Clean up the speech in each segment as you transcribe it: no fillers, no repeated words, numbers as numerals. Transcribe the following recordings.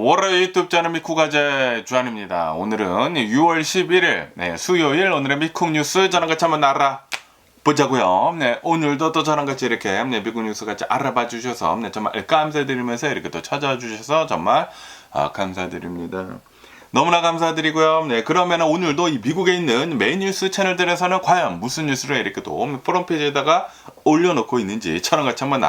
월요일 유튜브 채널 미쿠가제 주한입니다. 오늘은 6월 11일 수요일 오늘의 미쿡 뉴스 저랑 같이 한번 알아보자고요. 오늘도 또 저랑 같이 이렇게 미국 뉴스 같이 알아봐 주셔서 정말 감사드리면서 이렇게 또 찾아와 주셔서 정말 감사드립니다. 너무나 감사드리고요. 그러면 오늘도 이 미국에 있는 메인 뉴스 채널들에서는 과연 무슨 뉴스를 이렇게 또 프론페이지에다가 올려놓고 있는지 저랑 같이 한번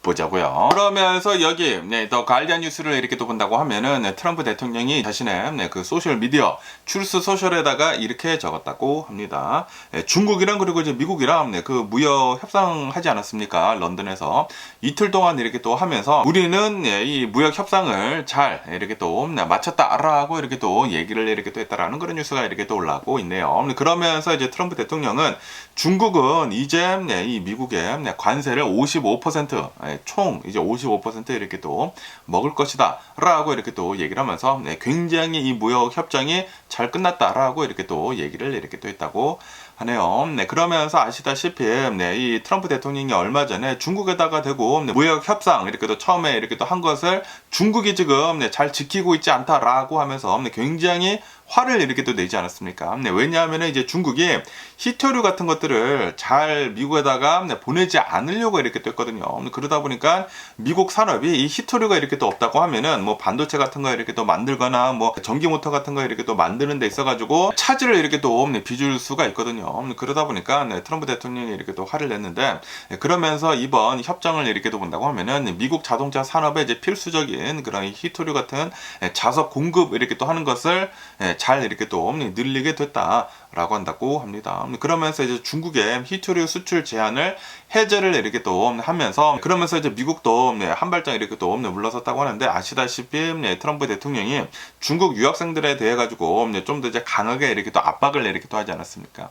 보자고요. 그러면서 여기 더 가디언 뉴스를 이렇게 또 본다고 하면은 트럼프 대통령이 자신의 그 소셜 미디어 트루스 소셜에다가 이렇게 적었다고 합니다. 중국이랑 그리고 이제 미국이랑 그 무역 협상하지 않았습니까? 런던에서 이틀 동안 이렇게 또 하면서 우리는 이 무역 협상을 잘 이렇게 또 마쳤다라고 이렇게 또 얘기를 이렇게 또 했다라는 그런 뉴스가 이렇게 또 올라오고 있네요. 그러면서 이제 트럼프 대통령은 중국은 이제 이 미국의 관세를 55% 총 이제 55% 이렇게 또 먹을 것이다 라고 이렇게 또 얘기를 하면서 굉장히 이 무역 협정이 잘 끝났다라고 이렇게 또 얘기를 이렇게 또 했다고 하네요. 그러면서 아시다시피 이 트럼프 대통령이 얼마 전에 중국에다가 대고 무역 협상 이렇게 또 처음에 이렇게 또 한 것을 중국이 지금 잘 지키고 있지 않다라고 하면서 굉장히 화를 이렇게 또 내지 않았습니까? 왜냐하면 이제 중국이 희토류 같은 것들을 잘 미국에다가 보내지 않으려고 이렇게 또 했거든요. 그러다 보니까 미국 산업이 이 희토류가 이렇게 또 없다고 하면은 뭐 반도체 같은 거 이렇게 또 만들거나 뭐 전기 모터 같은 거 이렇게 또 만드는 데 있어가지고 차질을 이렇게 또 빚을 수가 있거든요. 그러다 보니까 트럼프 대통령이 이렇게 또 화를 냈는데 그러면서 이번 협정을 이렇게 또 본다고 하면은 미국 자동차 산업에 이제 필수적인 그런 희토류 같은 자석 공급 이렇게 또 하는 것을 잘 이렇게 또 늘리게 됐다라고 한다고 합니다. 그러면서 이제 중국의 희토류 수출 제한을 해제를 이렇게 또 하면서 그러면서 이제 미국도 한 발짝 이렇게 또 물러섰다고 하는데 아시다시피 트럼프 대통령이 중국 유학생들에 대해 가지고 좀 더 이제 강하게 이렇게 또 압박을 이렇게 또 하지 않았습니까?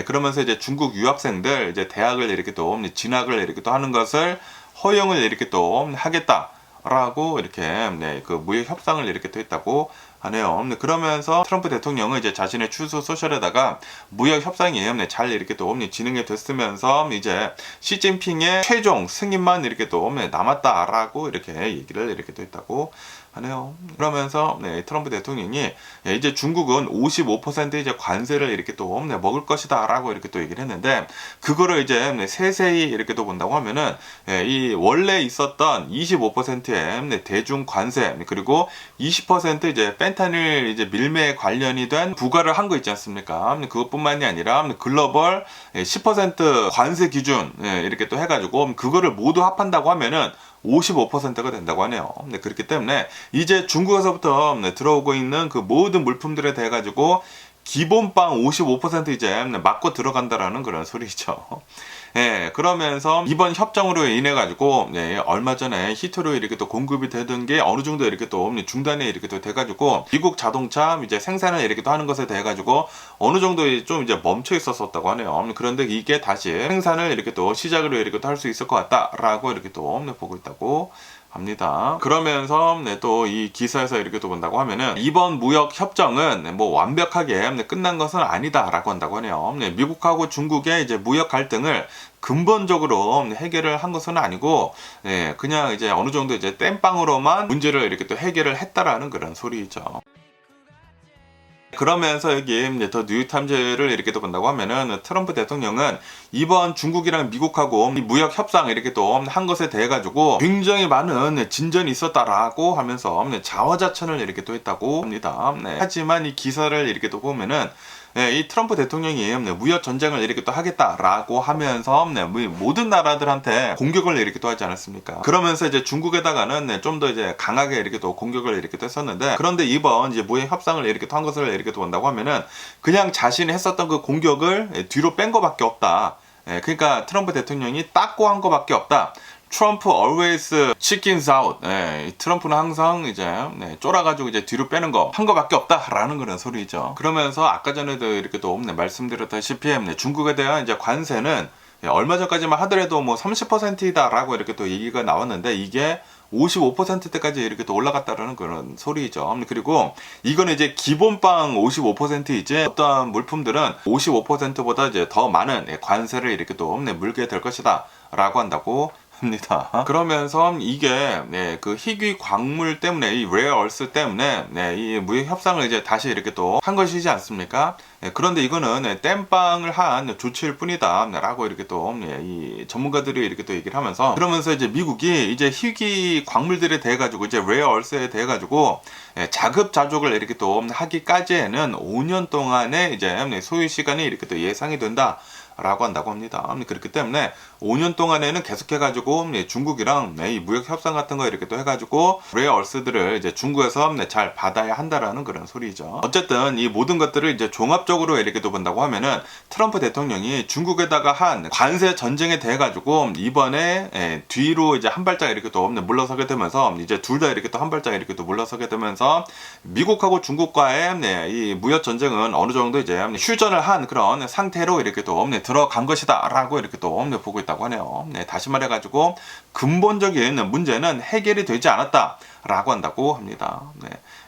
그러면서 이제 중국 유학생들 이제 대학을 이렇게 또 진학을 이렇게 또 하는 것을 허용을 이렇게 또 하겠다라고 이렇게 그 무역 협상을 이렇게 또 했다고 하네요. 그러면서 트럼프 대통령은 이제 자신의 추수 소셜에다가 무역 협상이 잘 이렇게 또 진행이 됐으면서 이제 시진핑의 최종 승인만 이렇게 또 남았다라고 이렇게 얘기를 이렇게 또 했다고 하네요. 그러면서 트럼프 대통령이 이제 중국은 55% 이제 관세를 이렇게 또 먹을 것이다라고 이렇게 또 얘기를 했는데 그거를 이제 세세히 이렇게 또 본다고 하면은 이 원래 있었던 25%의 대중 관세 그리고 20% 이제 펜타닐 이제 밀매 관련이 된 부과를 한 거 있지 않습니까? 그것뿐만이 아니라 글로벌 10% 관세 기준 이렇게 또 해가지고 그거를 모두 합한다고 하면은 55%가 된다고 하네요. 그렇기 때문에 이제 중국에서부터 들어오고 있는 그 모든 물품들에 대해 가지고 기본빵 55% 이제 맞고 들어간다라는 그런 소리죠. 그러면서 이번 협정으로 인해 가지고 얼마 전에 희토류 이렇게 또 공급이 되던 게 어느 정도 이렇게 또 중단이 이렇게 또 돼가지고 미국 자동차 이제 생산을 이렇게 또 하는 것에 대해 가지고 어느 정도 좀 이제 멈춰 있었었다고 하네요. 그런데 이게 다시 생산을 이렇게 또 시작으로 이렇게 또 할 수 있을 것 같다라고 이렇게 또 보고 있다고 합니다. 그러면서 또 이 기사에서 이렇게 또 본다고 하면은 이번 무역 협정은 뭐 완벽하게 끝난 것은 아니다라고 한다고 하네요. 미국하고 중국의 이제 무역 갈등을 근본적으로 해결을 한 것은 아니고 그냥 이제 어느 정도 이제 땜빵으로만 문제를 이렇게 또 해결을 했다라는 그런 소리죠. 그러면서 여기 더 뉴욕타임즈를 이렇게 또 본다고 하면은 트럼프 대통령은 이번 중국이랑 미국하고 무역 협상 이렇게 또 한 것에 대해 가지고 굉장히 많은 진전이 있었다라고 하면서 자화자찬을 이렇게 또 했다고 합니다. 하지만 이 기사를 이렇게 또 보면은 이 트럼프 대통령이 무역 전쟁을 이렇게 또 하겠다라고 하면서 모든 나라들한테 공격을 이렇게 또 하지 않았습니까? 그러면서 이제 중국에다가는 좀 더 이제 강하게 이렇게 또 공격을 이렇게 또 했었는데 그런데 이번 이제 무역 협상을 이렇게 또 한 것을 이렇게 또 본다고 하면은 그냥 자신이 했었던 그 공격을 뒤로 뺀 거밖에 없다. 그러니까 트럼프 대통령이 닦고 한 거밖에 없다. 트럼프 always chickens out. 트럼프는 항상 이제 쫄아가지고 이제 뒤로 빼는 거 한 거밖에 없다라는 그런 소리죠. 그러면서 아까 전에도 이렇게 또 말씀드렸다시피 중국에 대한 이제 관세는 얼마 전까지만 하더라도 뭐 30%이다라고 이렇게 또 얘기가 나왔는데 이게 55%대까지 이렇게 또 올라갔다라는 그런 소리죠. 그리고 이거는 이제 기본빵 55%이지 어떤 물품들은 55%보다 이제 더 많은 관세를 이렇게 또 물게 될 것이다 라고 한다고 합니다. 그러면서 이게 그 희귀 광물 때문에 이 레어 얼스 때문에 이 무역 협상을 이제 다시 이렇게 또 한 것이지 않습니까? 그런데 이거는 땜빵을 한 조치일 뿐이다 라고 이렇게 또 이 전문가들이 이렇게 또 얘기를 하면서, 그러면서 이제 미국이 이제 희귀 광물들에 대해 가지고 이제 레어 얼스에 대해 가지고 자급자족을 이렇게 또 하기까지에는 5년 동안의 이제 소요 시간이 이렇게 또 예상이 된다 라고 한다고 합니다. 그렇기 때문에 5년 동안에는 계속해가지고 중국이랑 이 무역 협상 같은 거 이렇게 또 해가지고 레어 얼스들을 이제 중국에서 잘 받아야 한다라는 그런 소리죠. 어쨌든 이 모든 것들을 이제 종합적으로 이렇게 또 본다고 하면은 트럼프 대통령이 중국에다가 한 관세 전쟁에 대해 가지고 이번에 뒤로 이제 한 발짝 이렇게 또 물러서게 되면서 이제 둘 다 이렇게 또 한 발짝 이렇게 또 물러서게 되면서 미국하고 중국과의 이 무역 전쟁은 어느 정도 이제 휴전을 한 그런 상태로 이렇게 또 들어간 것이다 라고 이렇게 또 보고 있다고 하네요. 다시 말해가지고 근본적인 문제는 해결이 되지 않았다 라고 한다고 합니다.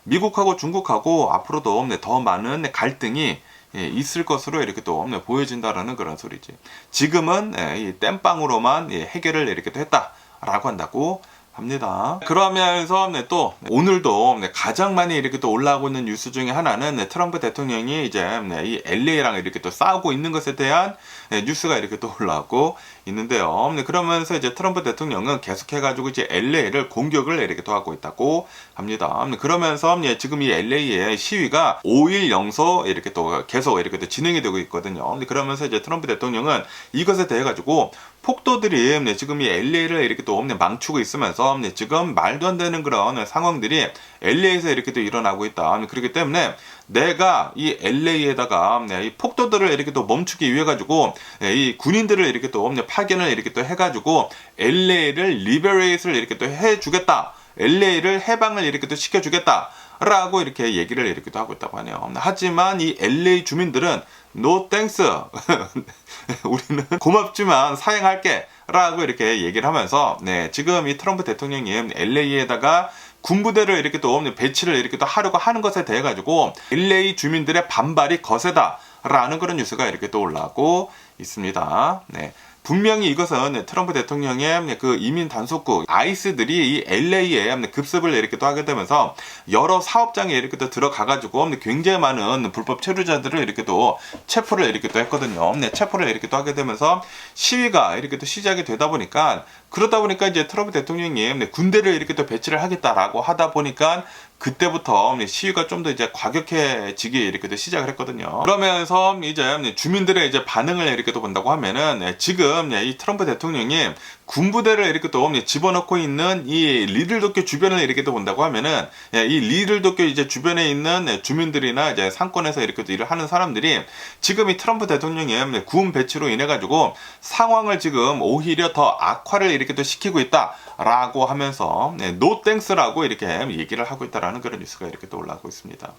미국하고 중국하고 앞으로도 더 많은 갈등이 있을 것으로 이렇게 또 보여진다라는 그런 소리지. 지금은 이 땜빵으로만 해결을 이렇게 또 했다라고 한다고 합니다. 그러면서 또 오늘도 가장 많이 이렇게 또 올라오고 있는 뉴스 중에 하나는 트럼프 대통령이 이제 이 LA랑 이렇게 또 싸우고 있는 것에 대한 뉴스가 이렇게 또 올라오고 있는데요. 그러면서 이제 트럼프 대통령은 계속해가지고 이제 LA를 공격을 이렇게 또 하고 있다고 합니다. 그러면서 지금 이 LA의 시위가 5일 영서 이렇게 또 계속 이렇게 또 진행이 되고 있거든요. 그러면서 이제 트럼프 대통령은 이것에 대해 가지고 폭도들이 지금 이 LA를 이렇게 또 망치고 있으면서 지금 말도 안 되는 그런 상황들이 LA에서 이렇게 또 일어나고 있다. 그렇기 때문에 내가 이 LA에다가 이 폭도들을 이렇게 또 멈추기 위해 가지고 이 군인들을 이렇게 또 파견을 이렇게 또 해가지고 LA를 리베레이트를 이렇게 또 해주겠다. LA를 해방을 이렇게 또 시켜주겠다. 라고 이렇게 얘기를 이렇게 또 하고 있다고 하네요. 하지만 이 LA 주민들은 no thanks. 우리는 고맙지만 사양할게 라고 이렇게 얘기를 하면서 지금 이 트럼프 대통령이 LA에다가 군부대를 이렇게 또 배치를 이렇게 또 하려고 하는 것에 대해 가지고 LA 주민들의 반발이 거세다 라는 그런 뉴스가 이렇게 또 올라오고 있습니다. 분명히 이것은 트럼프 대통령의 그 이민 단속국 아이스들이 이 LA에 급습을 이렇게 또 하게 되면서 여러 사업장에 이렇게 또 들어가가지고 굉장히 많은 불법 체류자들을 이렇게 또 체포를 이렇게 또 했거든요. 체포를 이렇게 또 하게 되면서 시위가 이렇게 또 시작이 되다 보니까, 그러다 보니까 이제 트럼프 대통령이 군대를 이렇게 또 배치를 하겠다라고 하다 보니까 그때부터 시위가 좀 더 이제 과격해지기 이렇게 또 시작을 했거든요. 그러면서 이제 주민들의 이제 반응을 이렇게 또 본다고 하면은 지금 이 트럼프 대통령이 군부대를 이렇게 또 집어넣고 있는 이 리들도쿄 주변을 이렇게 또 본다고 하면은 이 리들도쿄 이제 주변에 있는 주민들이나 이제 상권에서 이렇게 또 일을 하는 사람들이 지금 이 트럼프 대통령의 군 배치로 인해 가지고 상황을 지금 오히려 더 악화를 이렇게 또 시키고 있다라고 하면서 노 땡스라고 이렇게 얘기를 하고 있다라는 그런 뉴스가 이렇게 또 올라오고 있습니다.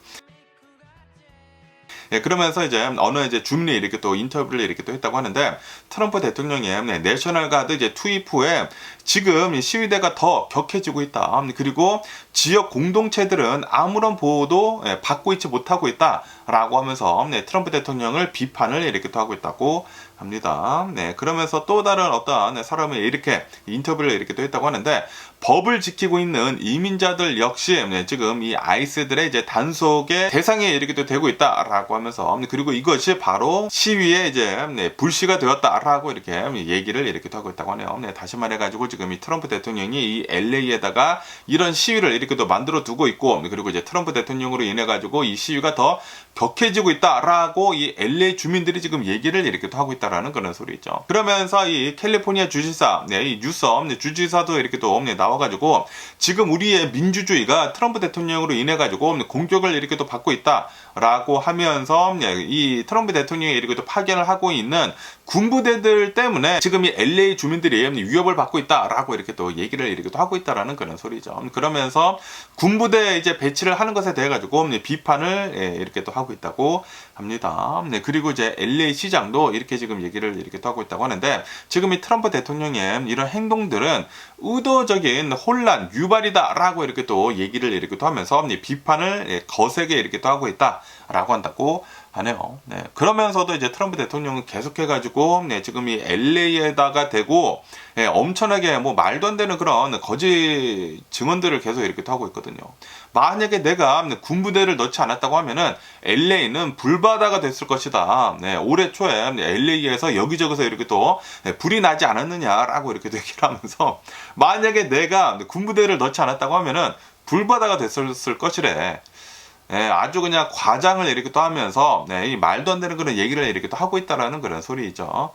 그러면서 이제 어느 이제 주민이 이렇게 또 인터뷰를 이렇게 또 했다고 하는데, 트럼프 대통령의 내셔널 가드 이제 투입 후에 지금 이 시위대가 더 격해지고 있다. 그리고 지역 공동체들은 아무런 보호도 받고 있지 못하고 있다라고 하면서 트럼프 대통령을 비판을 이렇게 또 하고 있다고 합니다. 그러면서 또 다른 어떤 사람이 이렇게 인터뷰를 이렇게 또 했다고 하는데, 법을 지키고 있는 이민자들 역시 지금 이 아이스들의 이제 단속의 대상에 이렇게 또 되고 있다라고 하면서, 그리고 이것이 바로 시위에 이제 불씨가 되었다라고 이렇게 얘기를 이렇게 또 하고 있다고 하네요. 다시 말해가지고 지금 이 트럼프 대통령이 이 LA에다가 이런 시위를 이렇게 또 만들어 두고 있고, 그리고 이제 트럼프 대통령으로 인해 가지고 이 시위가 더 격해지고 있다라고 이 LA 주민들이 지금 얘기를 이렇게 또 하고 있다라는 그런 소리죠. 그러면서 이 캘리포니아 주지사, 이 뉴섬 주지사도 이렇게 또 나와가지고 지금 우리의 민주주의가 트럼프 대통령으로 인해 가지고 공격을 이렇게 또 받고 있다라고 하면서 이 트럼프 대통령이 이렇게 또 파견을 하고 있는 군부대들 때문에 지금 이 LA 주민들이 위협을 받고 있다라고 이렇게 또 얘기를 이렇게 또 하고 있다라는 그런 소리죠. 그러면서 군부대 이제 배치를 하는 것에 대해 가지고 비판을 이렇게 또 하고 있다고 합니다. 그리고 이제 LA 시장도 이렇게 지금 얘기를 이렇게 또 하고 있다고 하는데, 지금 이 트럼프 대통령의 이런 행동들은 의도적인 혼란 유발이다라고 이렇게 또 얘기를 이렇게 또 하면서 비판을 거세게 이렇게 또 하고 있다라고 한다고 하네요. 네. 그러면서도 이제 트럼프 대통령은 계속해가지고, 네, 지금 이 LA에다가 대고, 네, 엄청나게 뭐 말도 안 되는 그런 거짓 증언들을 계속 이렇게 또 하고 있거든요. 만약에 내가 군부대를 넣지 않았다고 하면은 LA는 불바다가 됐을 것이다. 네, 올해 초에 LA에서 여기저기서 이렇게 또 불이 나지 않았느냐라고 이렇게 또 얘기를 하면서 만약에 내가 군부대를 넣지 않았다고 하면은 불바다가 됐을 것이래. 네, 아주 그냥 과장을 이렇게 또 하면서 네, 이 말도 안 되는 그런 얘기를 이렇게 또 하고 있다라는 그런 소리죠.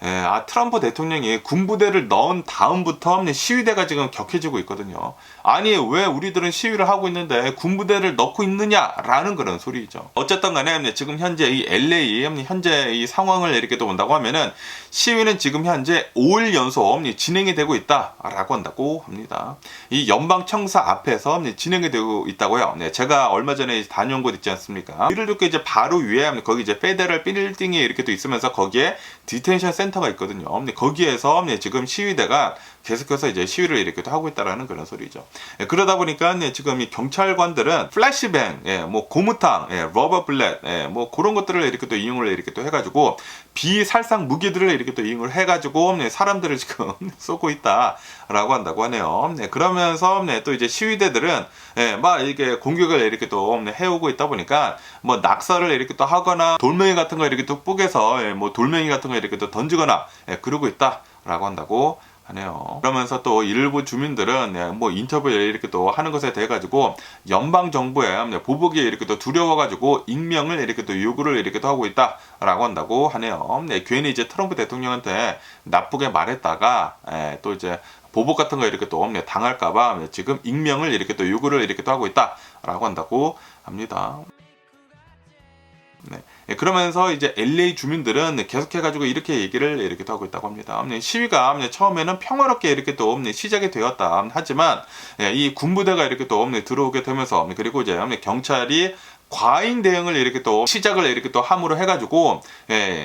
예, 트럼프 대통령이 군부대를 넣은 다음부터 시위대가 지금 격해지고 있거든요. 아니, 왜 우리들은 시위를 하고 있는데 군부대를 넣고 있느냐라는 그런 소리죠. 어쨌든 간에 지금 현재 이 LA, 현재 이 상황을 이렇게 또 본다고 하면은 시위는 지금 현재 5일 연속 진행이 되고 있다라고 한다고 합니다. 이 연방청사 앞에서 진행이 되고 있다고요. 네, 제가 얼마 전에 다녀온 곳 있지 않습니까? 이를 듣고 이제 바로 위에 거기 이제 페더럴 빌딩이 이렇게 또 있으면서 거기에 디텐션 센터가 있거든요. 거기에서 지금 시위대가 계속해서 이제 시위를 이렇게 하고 있다라는 그런 소리죠. 예, 그러다 보니까 지금 이 경찰관들은 플래시뱅, 예, 뭐 고무탕, 예, 러버 블렛, 예, 뭐 그런 것들을 이렇게 또 이용을 이렇게 또 해가지고 비살상 무기들을 이렇게 또 이용을 해가지고 사람들을 지금 쏘고 있다라고 한다고 하네요. 네, 그러면서 또 이제 시위대들은 예, 막 이렇게 공격을 이렇게 또 해오고 있다 보니까 뭐 낙서를 이렇게 또 하거나 돌멩이 같은 거 이렇게 또 뿌개서 예, 뭐 돌멩이 같은 거 이렇게 또 던지거나 예, 그러고 있다라고 한다고 하네요. 그러면서 또 일부 주민들은 예, 뭐 인터뷰를 이렇게 또 하는 것에 대해 가지고 연방 정부의 보복이 이렇게 또 두려워가지고 익명을 이렇게 또 요구를 이렇게 또 하고 있다라고 한다고 하네요. 네, 괜히 이제 트럼프 대통령한테 나쁘게 말했다가 예, 또 이제 보복 같은 거 이렇게 또 당할까봐 지금 익명을 이렇게 또 요구를 이렇게 또 하고 있다라고 한다고 합니다. 네. 예, 그러면서 이제 LA 주민들은 계속해가지고 이렇게 얘기를 이렇게 또 하고 있다고 합니다. 시위가 처음에는 평화롭게 이렇게 또 시작이 되었다. 하지만 이 군부대가 이렇게 또 들어오게 되면서 그리고 이제 경찰이 과잉 대응을 이렇게 또 시작을 이렇게 또 함으로 해가지고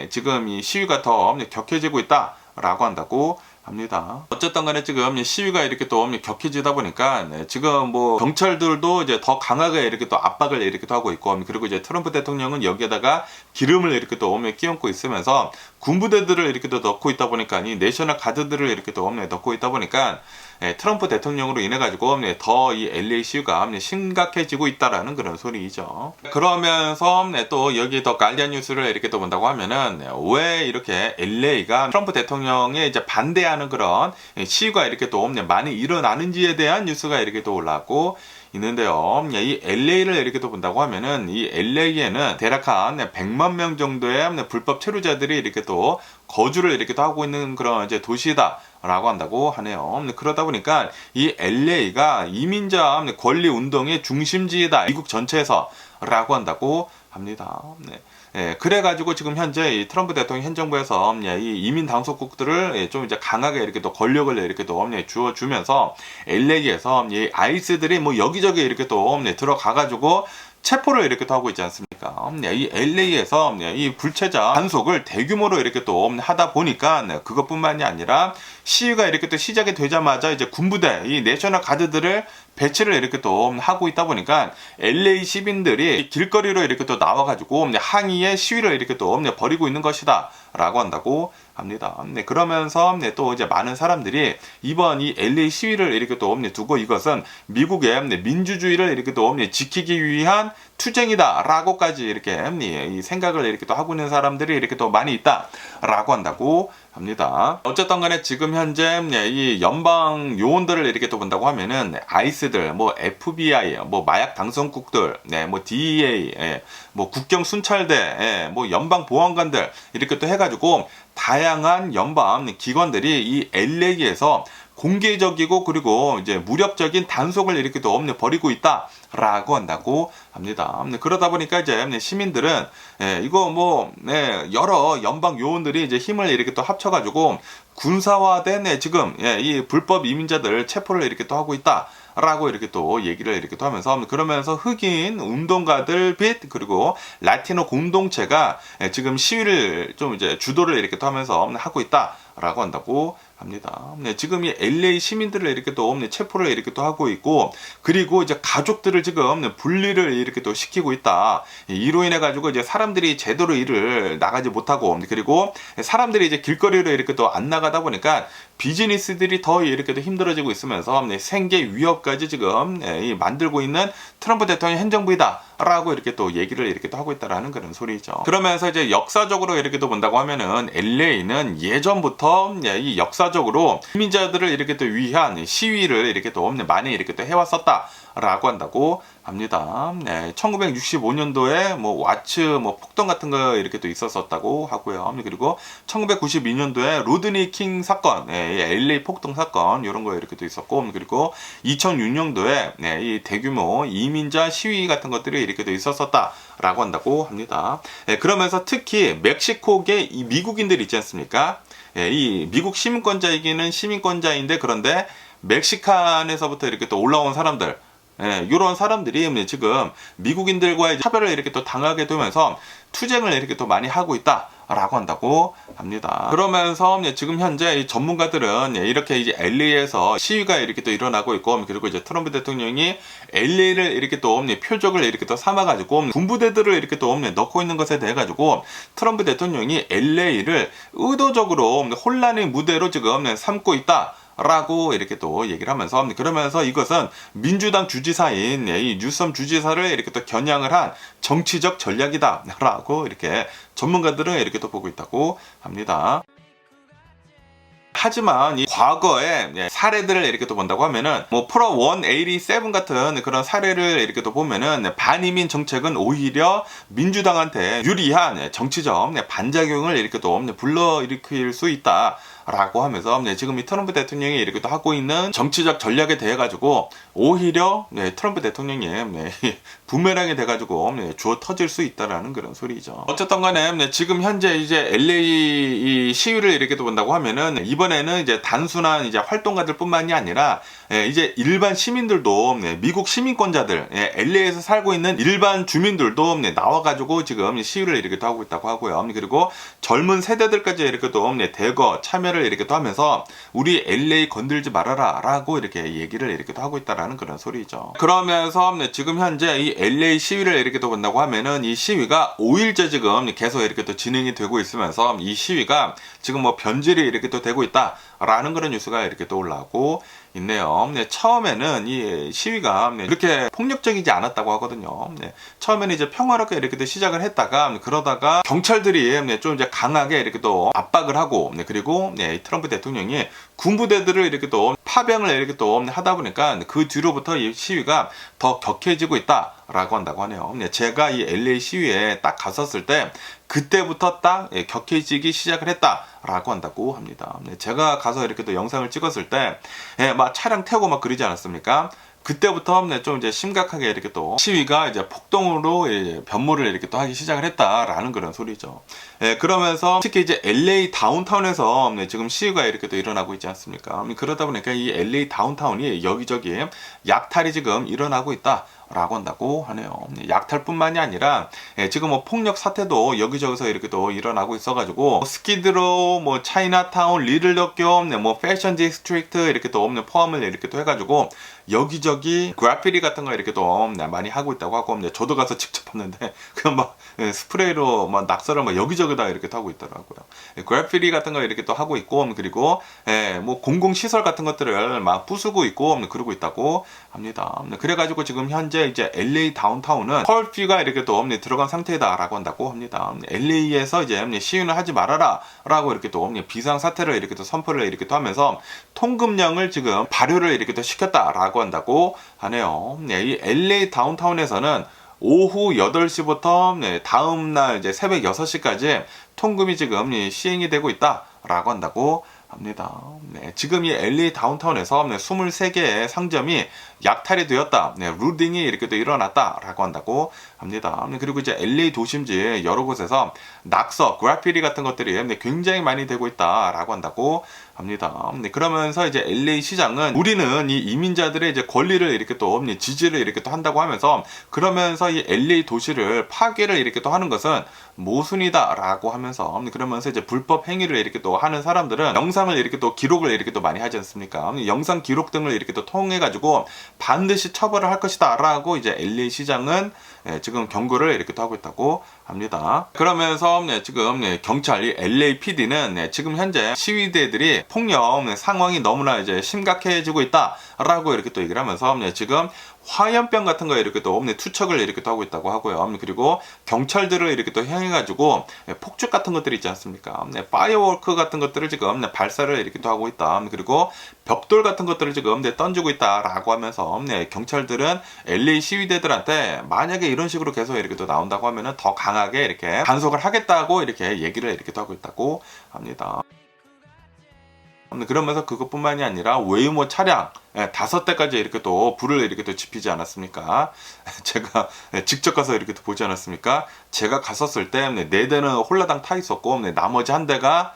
지금 이 시위가 더 격해지고 있다라고 한다고 합니다. 어쨌든 간에 지금 시위가 이렇게 또 격해지다 보니까 지금 뭐 경찰들도 이제 더 강하게 이렇게 또 압박을 이렇게 또 하고 있고 그리고 이제 트럼프 대통령은 여기에다가 기름을 이렇게 또 끼얹고 있으면서 군부대들을 이렇게 또 넣고 있다 보니까 이 내셔널 가드들을 이렇게 또 넣고 있다 보니까 트럼프 대통령으로 인해 가지고 더 이 LA 시위가 심각해지고 있다라는 그런 소리이죠. 그러면서 또 여기 더 가디언 뉴스를 이렇게 또 본다고 하면은 왜 이렇게 LA가 트럼프 대통령에 이제 반대하는 그런 시위가 이렇게 또 많이 일어나는지에 대한 뉴스가 이렇게 또 올라왔고 있는데요. 이 LA를 이렇게 또 본다고 하면은 이 LA에는 대략 한 100만 명 정도의 불법 체류자들이 이렇게 또 거주를 이렇게 또 하고 있는 그런 이제 도시다라고 한다고 하네요. 그러다 보니까 이 LA가 이민자 권리 운동의 중심지이다. 미국 전체에서라고 한다고 합니다. 네. 예, 그래가지고 지금 현재 이 트럼프 대통령 현 정부에서 이 이민 당선국들을 좀 이제 강하게 이렇게 또 권력을 이렇게 또 주어주면서 LA에서 이 아이스들이 뭐 여기저기 이렇게 또 들어가가지고 체포를 이렇게 또 하고 있지 않습니까? 이 LA에서 이 불체자 단속을 대규모로 이렇게 또 하다 보니까 그것뿐만이 아니라 시위가 이렇게 또 시작이 되자마자 이제 군부대, 이 내셔널 가드들을 배치를 이렇게 또 하고 있다 보니까 LA 시민들이 길거리로 이렇게 또 나와가지고 항의의 시위를 이렇게 또 벌이고 있는 것이다 라고 한다고 합니다. 네, 그러면서 또 이제 많은 사람들이 이번 이 LA 시위를 이렇게 또 두고 이것은 미국의 민주주의를 이렇게 또 지키기 위한 투쟁이다라고까지 이렇게 이 생각을 이렇게 또 하고 있는 사람들이 이렇게 또 많이 있다라고 한다고 합니다. 어쨌든 간에 지금 현재 이 연방 요원들을 이렇게 또 본다고 하면은 아이스들, 뭐 FBI, 뭐 마약 당선국들, 뭐 DEA, 뭐 국경 순찰대, 뭐 연방 보안관들 이렇게 또 해가지고 다양한 연방 기관들이 이 LA에서 공개적이고 그리고 이제 무력적인 단속을 이렇게 또 벌이고 있다라고 한다고 합니다. 그러다 보니까 이제 시민들은 이거 뭐 여러 연방 요원들이 이제 힘을 이렇게 또 합쳐가지고 군사화된 지금 이 불법 이민자들 체포를 이렇게 또 하고 있다. 라고 이렇게 또 얘기를 이렇게 또 하면서 그러면서 흑인 운동가들 및 그리고 라티노 공동체가 지금 시위를 좀 이제 주도를 이렇게 또 하면서 하고 있다라고 한다고 합니다. 네, 지금 이 LA 시민들을 이렇게 또 체포를 이렇게 또 하고 있고, 그리고 이제 가족들을 지금 분리를 이렇게 또 시키고 있다. 이로 인해 가지고 이제 사람들이 제대로 일을 나가지 못하고, 그리고 사람들이 이제 길거리로 이렇게 또 안 나가다 보니까 비즈니스들이 더 이렇게 또 힘들어지고 있으면서 생계 위협까지 지금 만들고 있는 트럼프 대통령 행정부이다라고 이렇게 또 얘기를 이렇게 또 하고 있다라는 그런 소리죠. 그러면서 이제 역사적으로 이렇게 또 본다고 하면은 LA는 예전부터 이 역사적으로 이민자들을 이렇게 또 위한 시위를 이렇게 또 많이 이렇게 또 해왔었다라고 한다고 합니다. 네, 1965년도에 뭐 와츠 뭐 폭동 같은 거 이렇게 또 있었었다고 하고요. 그리고 1992년도에 로드니 킹 사건, LA 폭동 사건 이런 거 이렇게 또 있었고, 그리고 2006년도에 이 대규모 이민자 시위 같은 것들이 이렇게 또 있었었다라고 한다고 합니다. 그러면서 특히 멕시코계 이 미국인들 있지 않습니까? 이 미국 시민권자이기는 시민권자인데, 그런데 멕시칸에서부터 이렇게 또 올라온 사람들, 이런 사람들이 지금 미국인들과의 차별을 이렇게 또 당하게 되면서 투쟁을 이렇게 또 많이 하고 있다라고 한다고 합니다. 그러면서 지금 현재 이 전문가들은 이렇게 이제 LA에서 시위가 이렇게 또 일어나고 있고, 그리고 이제 트럼프 대통령이 LA를 이렇게 또 표적을 이렇게 또 삼아가지고 군부대들을 이렇게 또 넣고 있는 것에 대해 가지고 트럼프 대통령이 LA를 의도적으로 혼란의 무대로 지금 삼고 있다. 라고 이렇게 또 얘기를 하면서, 그러면서 이것은 민주당 주지사인 이 뉴섬 주지사를 이렇게 또 겨냥을 한 정치적 전략이다 라고 이렇게 전문가들은 이렇게 또 보고 있다고 합니다. 하지만 이 과거의 사례들을 이렇게 또 본다고 하면은 뭐 프로 187 같은 그런 사례를 이렇게 또 보면은 반이민 정책은 오히려 민주당한테 유리한 정치적 반작용을 이렇게 또 불러일으킬 수 있다. 라고 하면서 지금 이 트럼프 대통령이 이렇게 또 하고 있는 정치적 전략에 대해 가지고 오히려 트럼프 대통령이 부메랑이 돼 가지고 주워 터질 수 있다라는 그런 소리죠. 어쨌든 간에 지금 현재 이제 LA 이 시위를 이렇게 또 본다고 하면은 이번에는 이제 단순한 이제 활동가들뿐만이 아니라 이제 일반 시민들도 미국 시민권자들 LA에서 살고 있는 일반 주민들도 나와가지고 지금 시위를 이렇게 또 하고 있다고 하고요. 그리고 젊은 세대들까지 이렇게 또 대거 참여를 이렇게 또 하면서 우리 LA 건들지 말아라 라고 이렇게 얘기를 이렇게 또 하고 있다라는 그런 소리죠. 그러면서 지금 현재 이 LA 시위를 이렇게 또 본다고 하면은 이 시위가 5일째 지금 계속 이렇게 또 진행이 되고 있으면서 이 시위가 지금 뭐 변질이 이렇게 또 되고 있다라는 그런 뉴스가 이렇게 또 올라오고 있네요. 처음에는 이 시위가 그렇게 폭력적이지 않았다고 하거든요. 처음에는 이제 평화롭게 이렇게 또 시작을 했다가 그러다가 경찰들이 좀 이제 강하게 이렇게 또 압박을 하고, 그리고 트럼프 대통령이 군부대들을 이렇게 또 파병을 이렇게 또 하다 보니까 그 뒤로부터 이 시위가 더 격해지고 있다라고 한다고 하네요. 제가 이 LA 시위에 딱 갔었을 때 그때부터 딱 격해지기 시작을 했다라고 한다고 합니다. 제가 가서 이렇게 또 영상을 찍었을 때 막 차량 태우고 막 그러지 않았습니까? 그때부터 좀 이제 심각하게 이렇게 또 시위가 이제 폭동으로 변모를 이렇게 또 하기 시작을 했다라는 그런 소리죠. 그러면서 특히 이제 LA 다운타운에서 지금 시위가 이렇게 또 일어나고 있지 않습니까? 그러다 보니까 이 LA 다운타운이 여기저기 약탈이 지금 일어나고 있다. 라고 한다고 하네요. 약탈뿐만이 아니라 지금 뭐 폭력 사태도 여기저기서 이렇게 또 일어나고 있어가지고 스키드로 뭐 차이나타운 리틀더교 뭐 패션 디스트릭트 이렇게 또 포함을 이렇게 또 해가지고 여기저기 그래피티 같은 거 이렇게 또 많이 하고 있다고 하고, 저도 가서 직접 봤는데 그냥 막 스프레이로 막 낙서를 막 여기저기다 이렇게 하고 있더라고요. 그래피티 같은 거 이렇게 또 하고 있고, 그리고 뭐 공공시설 같은 것들을 막 부수고 있고 그러고 있다고 합니다. 그래가지고 지금 현재 이제 LA 다운타운은 커피가 이렇게 또 들어간 상태다라고 한다고 합니다. LA에서 이제 시위는 하지 말아라 라고 이렇게 또 비상 사태를 이렇게 또 선포를 이렇게 또 하면서 통금령을 지금 발효를 이렇게 또 시켰다라고 한다고 하네요. 이 LA 다운타운에서는 오후 8시부터 다음날 이제 새벽 6시까지 통금이 지금 시행이 되고 있다라고 한다고 합니다. 지금 이 LA 다운타운에서 23개의 상점이 약탈이 되었다. 루딩이 이렇게 또 일어났다라고 한다고 합니다. 그리고 이제 LA 도심지 여러 곳에서 낙서, 그래피티 같은 것들이 굉장히 많이 되고 있다라고 한다고 합니다. 그러면서 이제 LA 시장은 우리는 이 이민자들의 이제 권리를 이렇게 또 지지를 이렇게 또 한다고 하면서, 그러면서 이 LA 도시를 파괴를 이렇게 또 하는 것은 모순이다라고 하면서, 그러면서 이제 불법 행위를 이렇게 또 하는 사람들은 영상을 이렇게 또 기록을 이렇게 또 많이 하지 않습니까? 영상 기록 등을 이렇게 또 통해 가지고 반드시 처벌을 할 것이다라고 이제 LA 시장은 지금 경고를 이렇게 또 하고 있다고 합니다. 그러면서 지금 경찰 이 LAPD는 지금 현재 시위대들이 폭력 상황이 너무나 이제 심각해지고 있다라고 이렇게 또 얘기를 하면서 지금 화염병 같은 거에 이렇게 또 투척을 이렇게 또 하고 있다고 하고요. 그리고 경찰들을 이렇게 또 향해가지고 폭죽 같은 것들이 있지 않습니까? 파이어워크 같은 것들을 지금 발사를 이렇게 또 하고 있다. 그리고 벽돌 같은 것들을 지금 던지고 있다라고 하면서 경찰들은 LA 시위대들한테 만약에 이런 식으로 계속 이렇게 또 나온다고 하면은 더 강하게 이렇게 단속을 하겠다고 이렇게 얘기를 이렇게 또 하고 있다고 합니다. 그러면서 그것뿐만이 아니라 웨이모 차량 5대까지 이렇게 또 불을 이렇게 또 지피지 않았습니까? 제가 직접 가서 이렇게 또 보지 않았습니까? 제가 갔었을 때 4대는 홀라당 타 있었고 나머지 1대가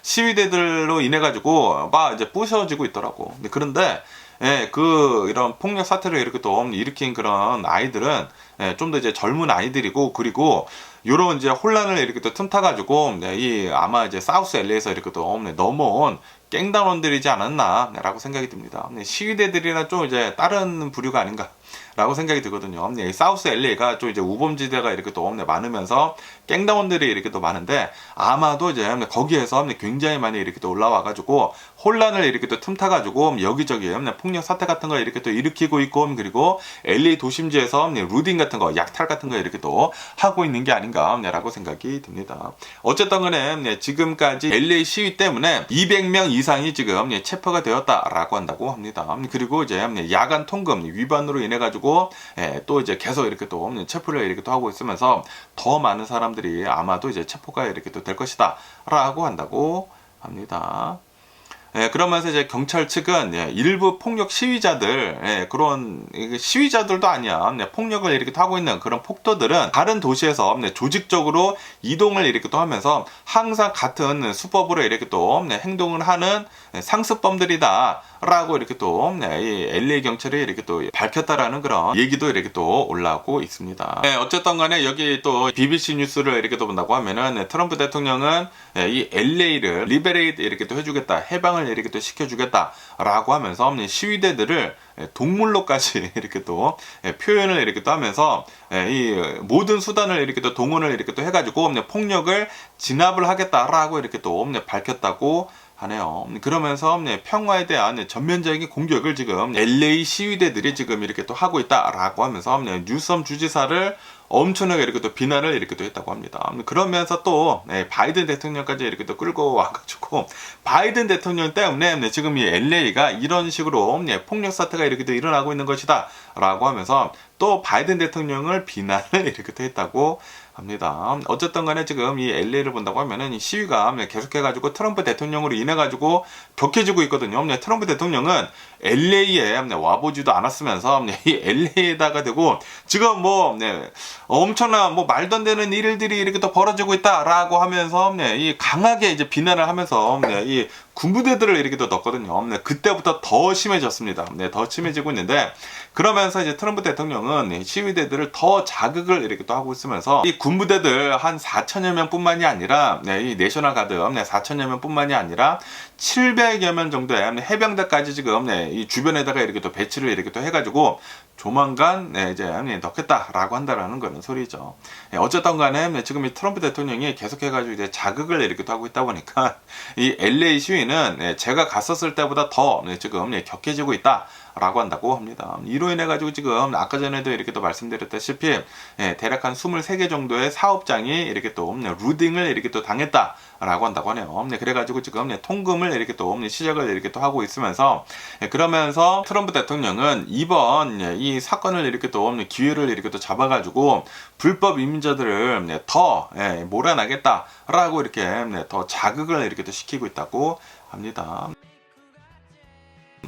시위대들로 인해 가지고 막 이제 부셔지고 있더라고. 그런데 이런 폭력 사태를 이렇게 또 일으킨 그런 아이들은 좀 더 이제 젊은 아이들이고, 그리고 요런 이제 혼란을 이렇게 또 틈타가지고 이 아마 이제 사우스 LA에서 이렇게 또 넘어온 갱단원들이지 않았나라고 생각이 듭니다. 시위대들이나 좀 이제 다른 부류가 아닌가라고 생각이 들거든요. 사우스 LA가 좀 이제 우범지대가 이렇게 또 많으면서 갱단원들이 이렇게 또 많은데, 아마도 이제 거기에서 굉장히 많이 이렇게 또 올라와가지고 혼란을 이렇게 또 틈타가지고 여기저기 폭력 사태 같은 거 이렇게 또 일으키고 있고, 그리고 LA 도심지에서 루딩 같은 거, 약탈 같은 거 이렇게 또 하고 있는 게 아닌가라고 생각이 듭니다. 어쨌든 간에 지금까지 LA 시위 때문에 200명 이상이 지금 체포가 되었다라고 한다고 합니다. 그리고 이제 야간 통금 위반으로 인해 가지고 또 이제 계속 이렇게 또 체포를 이렇게 또 하고 있으면서 더 많은 사람들이 아마도 이제 체포가 이렇게 또 될 것이다라고 한다고 합니다. 그러면서 이제 경찰 측은 일부 폭력 시위자들, 그런 시위자들도 아니야, 폭력을 이렇게 하고 있는 그런 폭도들은 다른 도시에서 조직적으로 이동을 이렇게 또 하면서 항상 같은 수법으로 이렇게 또 행동을 하는 상습범들이다 라고 이렇게 또 이 LA 경찰이 이렇게 또 밝혔다라는 그런 얘기도 이렇게 또 올라오고 있습니다. 어쨌든 간에 여기 또 BBC 뉴스를 이렇게 또 본다고 하면은 트럼프 대통령은 이 LA를 리베레이트 이렇게 또 해주겠다, 해방을 이렇게 또 시켜주겠다라고 하면서 시위대들을 동물로까지 이렇게 또 표현을 이렇게 또 하면서 이 모든 수단을 이렇게 또 동원을 이렇게 또 해가지고 폭력을 진압을 하겠다라고 이렇게 또 밝혔다고 하네요. 그러면서 평화에 대한 전면적인 공격을 지금 LA 시위대들이 지금 이렇게 또 하고 있다라고 하면서 뉴섬 주지사를 엄청나게 이렇게 또 비난을 이렇게 또 했다고 합니다. 그러면서 또 바이든 대통령까지 이렇게 또 끌고 와가지고 바이든 대통령 때문에 지금 이 LA가 이런 식으로 폭력 사태가 이렇게 또 일어나고 있는 것이다 라고 하면서 또 바이든 대통령을 비난을 이렇게 또 했다고 합니다. 어쨌든 간에 지금 이 LA를 본다고 하면은 이 시위가 계속해가지고 트럼프 대통령으로 인해가지고 격해지고 있거든요. 트럼프 대통령은 LA에 와보지도 않았으면서 이 LA에다가 대고 지금 엄청난 말도 안 되는 일들이 이렇게 또 벌어지고 있다라고 하면서 이 강하게 이제 비난을 하면서 이 군부대들을 이렇게 또 넣었거든요. 그때부터 더 심해졌습니다. 더 심해지고 있는데, 그러면서 이제 트럼프 대통령은 시위대들을 더 자극을 이렇게 또 하고 있으면서 이 군부대들 한 4천여 명뿐만이 아니라 이 내셔널 가드 4천여 명뿐만이 아니라 700여 명 정도의 해병대까지 지금 이 주변에다가 이렇게 또 배치를 이렇게 또 해가지고 조만간 이제 넣겠다라고 한다라는 그런 소리죠. 어쨌든 간에 지금 이 트럼프 대통령이 계속해가지고 이제 자극을 이렇게 또 하고 있다 보니까 이 LA 시위는 제가 갔었을 때보다 더 지금 격해지고 있다. 라고 한다고 합니다. 이로 인해 가지고 지금 아까 전에도 이렇게 또 말씀드렸다시피 대략 한 23개 정도의 사업장이 이렇게 또 루딩을 이렇게 또 당했다라고 한다고 하네요. 그래가지고 지금 통금을 이렇게 또 시작을 이렇게 또 하고 있으면서, 그러면서 트럼프 대통령은 이번 이 사건을 이렇게 또 기회를 이렇게 또 잡아가지고 불법 이민자들을 더 몰아나겠다라고 이렇게 더 자극을 이렇게 또 시키고 있다고 합니다.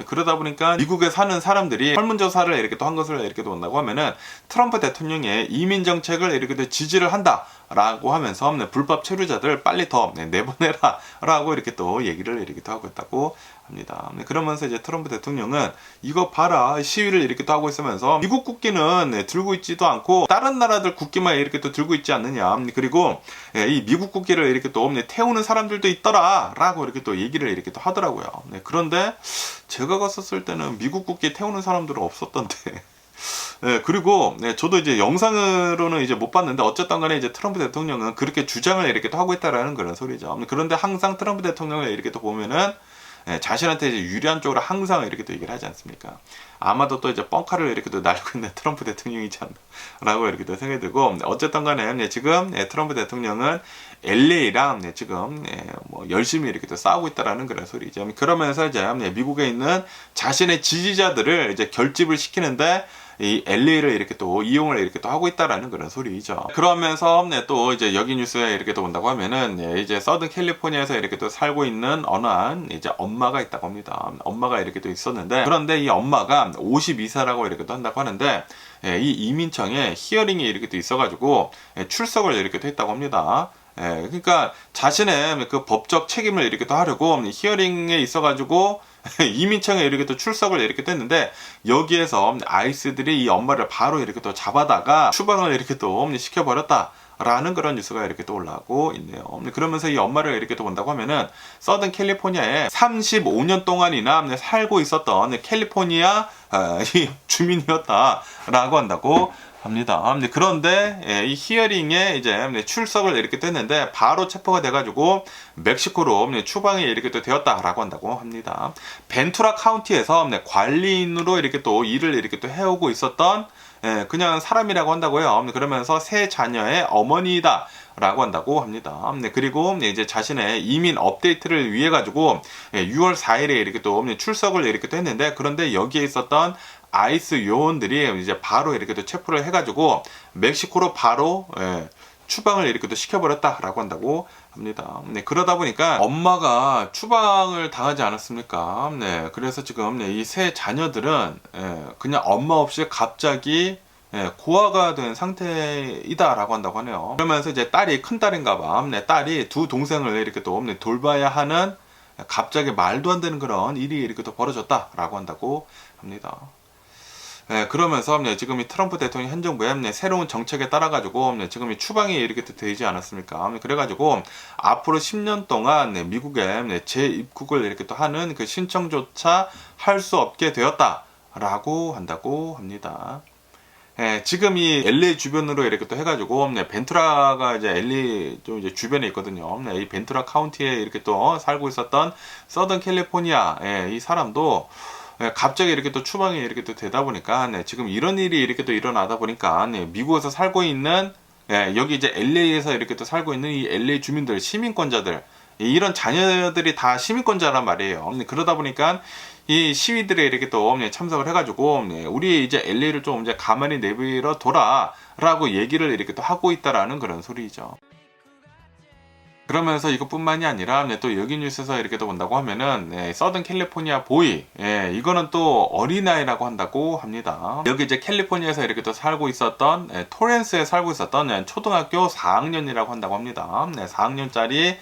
그러다 보니까 미국에 사는 사람들이 설문조사를 이렇게 또 한 것을 이렇게 또 본다고 하면은 트럼프 대통령의 이민 정책을 이렇게 또 지지를 한다라고 하면서 불법 체류자들 빨리 더 내보내라라고 이렇게 또 얘기를 이렇게 또 하고 있다고 합니다. 그러면서 이제 트럼프 대통령은 이거 봐라, 시위를 이렇게 또 하고 있으면서 미국 국기는 들고 있지도 않고 다른 나라들 국기만 이렇게 또 들고 있지 않느냐, 그리고 이 미국 국기를 이렇게 또 태우는 사람들도 있더라라고 이렇게 또 얘기를 이렇게 또 하더라고요. 그런데 제가 갔었을 때는 미국 국기 태우는 사람들은 없었던데. 그리고 저도 이제 영상으로는 이제 못 봤는데 어쨌든 간에 이제 트럼프 대통령은 그렇게 주장을 이렇게 또 하고 있다라는 그런 소리죠. 그런데 항상 트럼프 대통령을 이렇게 또 보면은 자신한테 이제 유리한 쪽으로 항상 이렇게 또 얘기를 하지 않습니까? 아마도 또 이제 뻥카를 이렇게 또 날리고 있는 트럼프 대통령이지 않나라고 이렇게 또 생각이 들고, 어쨌든 간에 지금 트럼프 대통령은 LA랑 지금 뭐 열심히 이렇게 또 싸우고 있다라는 그런 소리죠. 그러면서 이제 미국에 있는 자신의 지지자들을 이제 결집을 시키는데 이 LA를 이렇게 또 이용을 이렇게 또 하고 있다라는 그런 소리죠. 그러면서 또 이제 여기 뉴스에 이렇게 또 본다고 하면은 이제 서든 캘리포니아에서 이렇게 또 살고 있는 어느 한 이제 엄마가 있다고 합니다. 엄마가 이렇게 또 있었는데, 그런데 이 엄마가 52세라고 이렇게 또 한다고 하는데 이 이민청에 히어링이 이렇게 또 있어가지고 출석을 이렇게 또 했다고 합니다. 그러니까 자신의 그 법적 책임을 이렇게 또 하려고 히어링에 있어가지고 이민청에 이렇게 또 출석을 이렇게 또 했는데, 여기에서 아이스들이 이 엄마를 바로 이렇게 또 잡아다가 추방을 이렇게 또 시켜버렸다 라는 그런 뉴스가 이렇게 또 올라오고 있네요. 그러면서 이 엄마를 이렇게 또 본다고 하면은 서든 캘리포니아에 35년 동안이나 살고 있었던 캘리포니아 이 주민이었다라고 한다고 합니다. 그런데 이 히어링에 이제 출석을 이렇게 됐는데 바로 체포가 돼가지고 멕시코로 추방이 이렇게 또 되었다라고 한다고 합니다. 벤투라 카운티에서 관리인으로 이렇게 또 일을 이렇게 또 해오고 있었던 그냥 사람이라고 한다고요. 그러면서 세 자녀의 어머니다 라고 한다고 합니다. 그리고 이제 자신의 이민 업데이트를 위해 가지고 6월 4일에 이렇게 또 출석을 이렇게 또 했는데, 그런데 여기에 있었던 아이스 요원들이 이제 바로 이렇게 또 체포를 해가지고 멕시코로 바로 추방을 이렇게 또 시켜버렸다라고 한다고 합니다. 그러다 보니까 엄마가 추방을 당하지 않았습니까? 그래서 지금 이 세 자녀들은 그냥 엄마 없이 갑자기 고아가 된 상태이다라고 한다고 하네요. 그러면서 이제 딸이 큰 딸인가봐. 딸이 두 동생을 이렇게 또 돌봐야 하는 갑자기 말도 안 되는 그런 일이 이렇게 또 벌어졌다라고 한다고 합니다. 그러면서 지금 이 트럼프 대통령 현 정부의 새로운 정책에 따라 가지고 지금 이 추방이 이렇게 되지 않았습니까? 그래가지고 앞으로 10년 동안 미국에 재입국을 이렇게 또 하는 그 신청조차 할 수 없게 되었다라고 한다고 합니다. 지금 이 LA 주변으로 이렇게 또 해가지고 벤투라가 이제 LA 좀 이제 주변에 있거든요. 이 벤투라 카운티에 이렇게 또 살고 있었던 서든 캘리포니아 이 사람도 갑자기 이렇게 또 추방이 이렇게 또 되다 보니까 지금 이런 일이 이렇게 또 일어나다 보니까 미국에서 살고 있는 여기 이제 LA에서 이렇게 또 살고 있는 이 LA 주민들, 시민권자들, 이런 자녀들이 다 시민권자란 말이에요. 그러다 보니까 이 시위들에 이렇게 또 참석을 해가지고 우리 이제 LA를 좀 이제 가만히 내버려 둬라라고 얘기를 이렇게 또 하고 있다라는 그런 소리죠. 그러면서 이것뿐만이 아니라 또 여기 뉴스에서 이렇게 또 본다고 하면은 서든 캘리포니아 보이, 이거는 또 어린아이라고 한다고 합니다. 여기 이제 캘리포니아에서 이렇게 또 살고 있었던 토렌스에 살고 있었던 초등학교 4학년이라고 한다고 합니다. 4학년짜리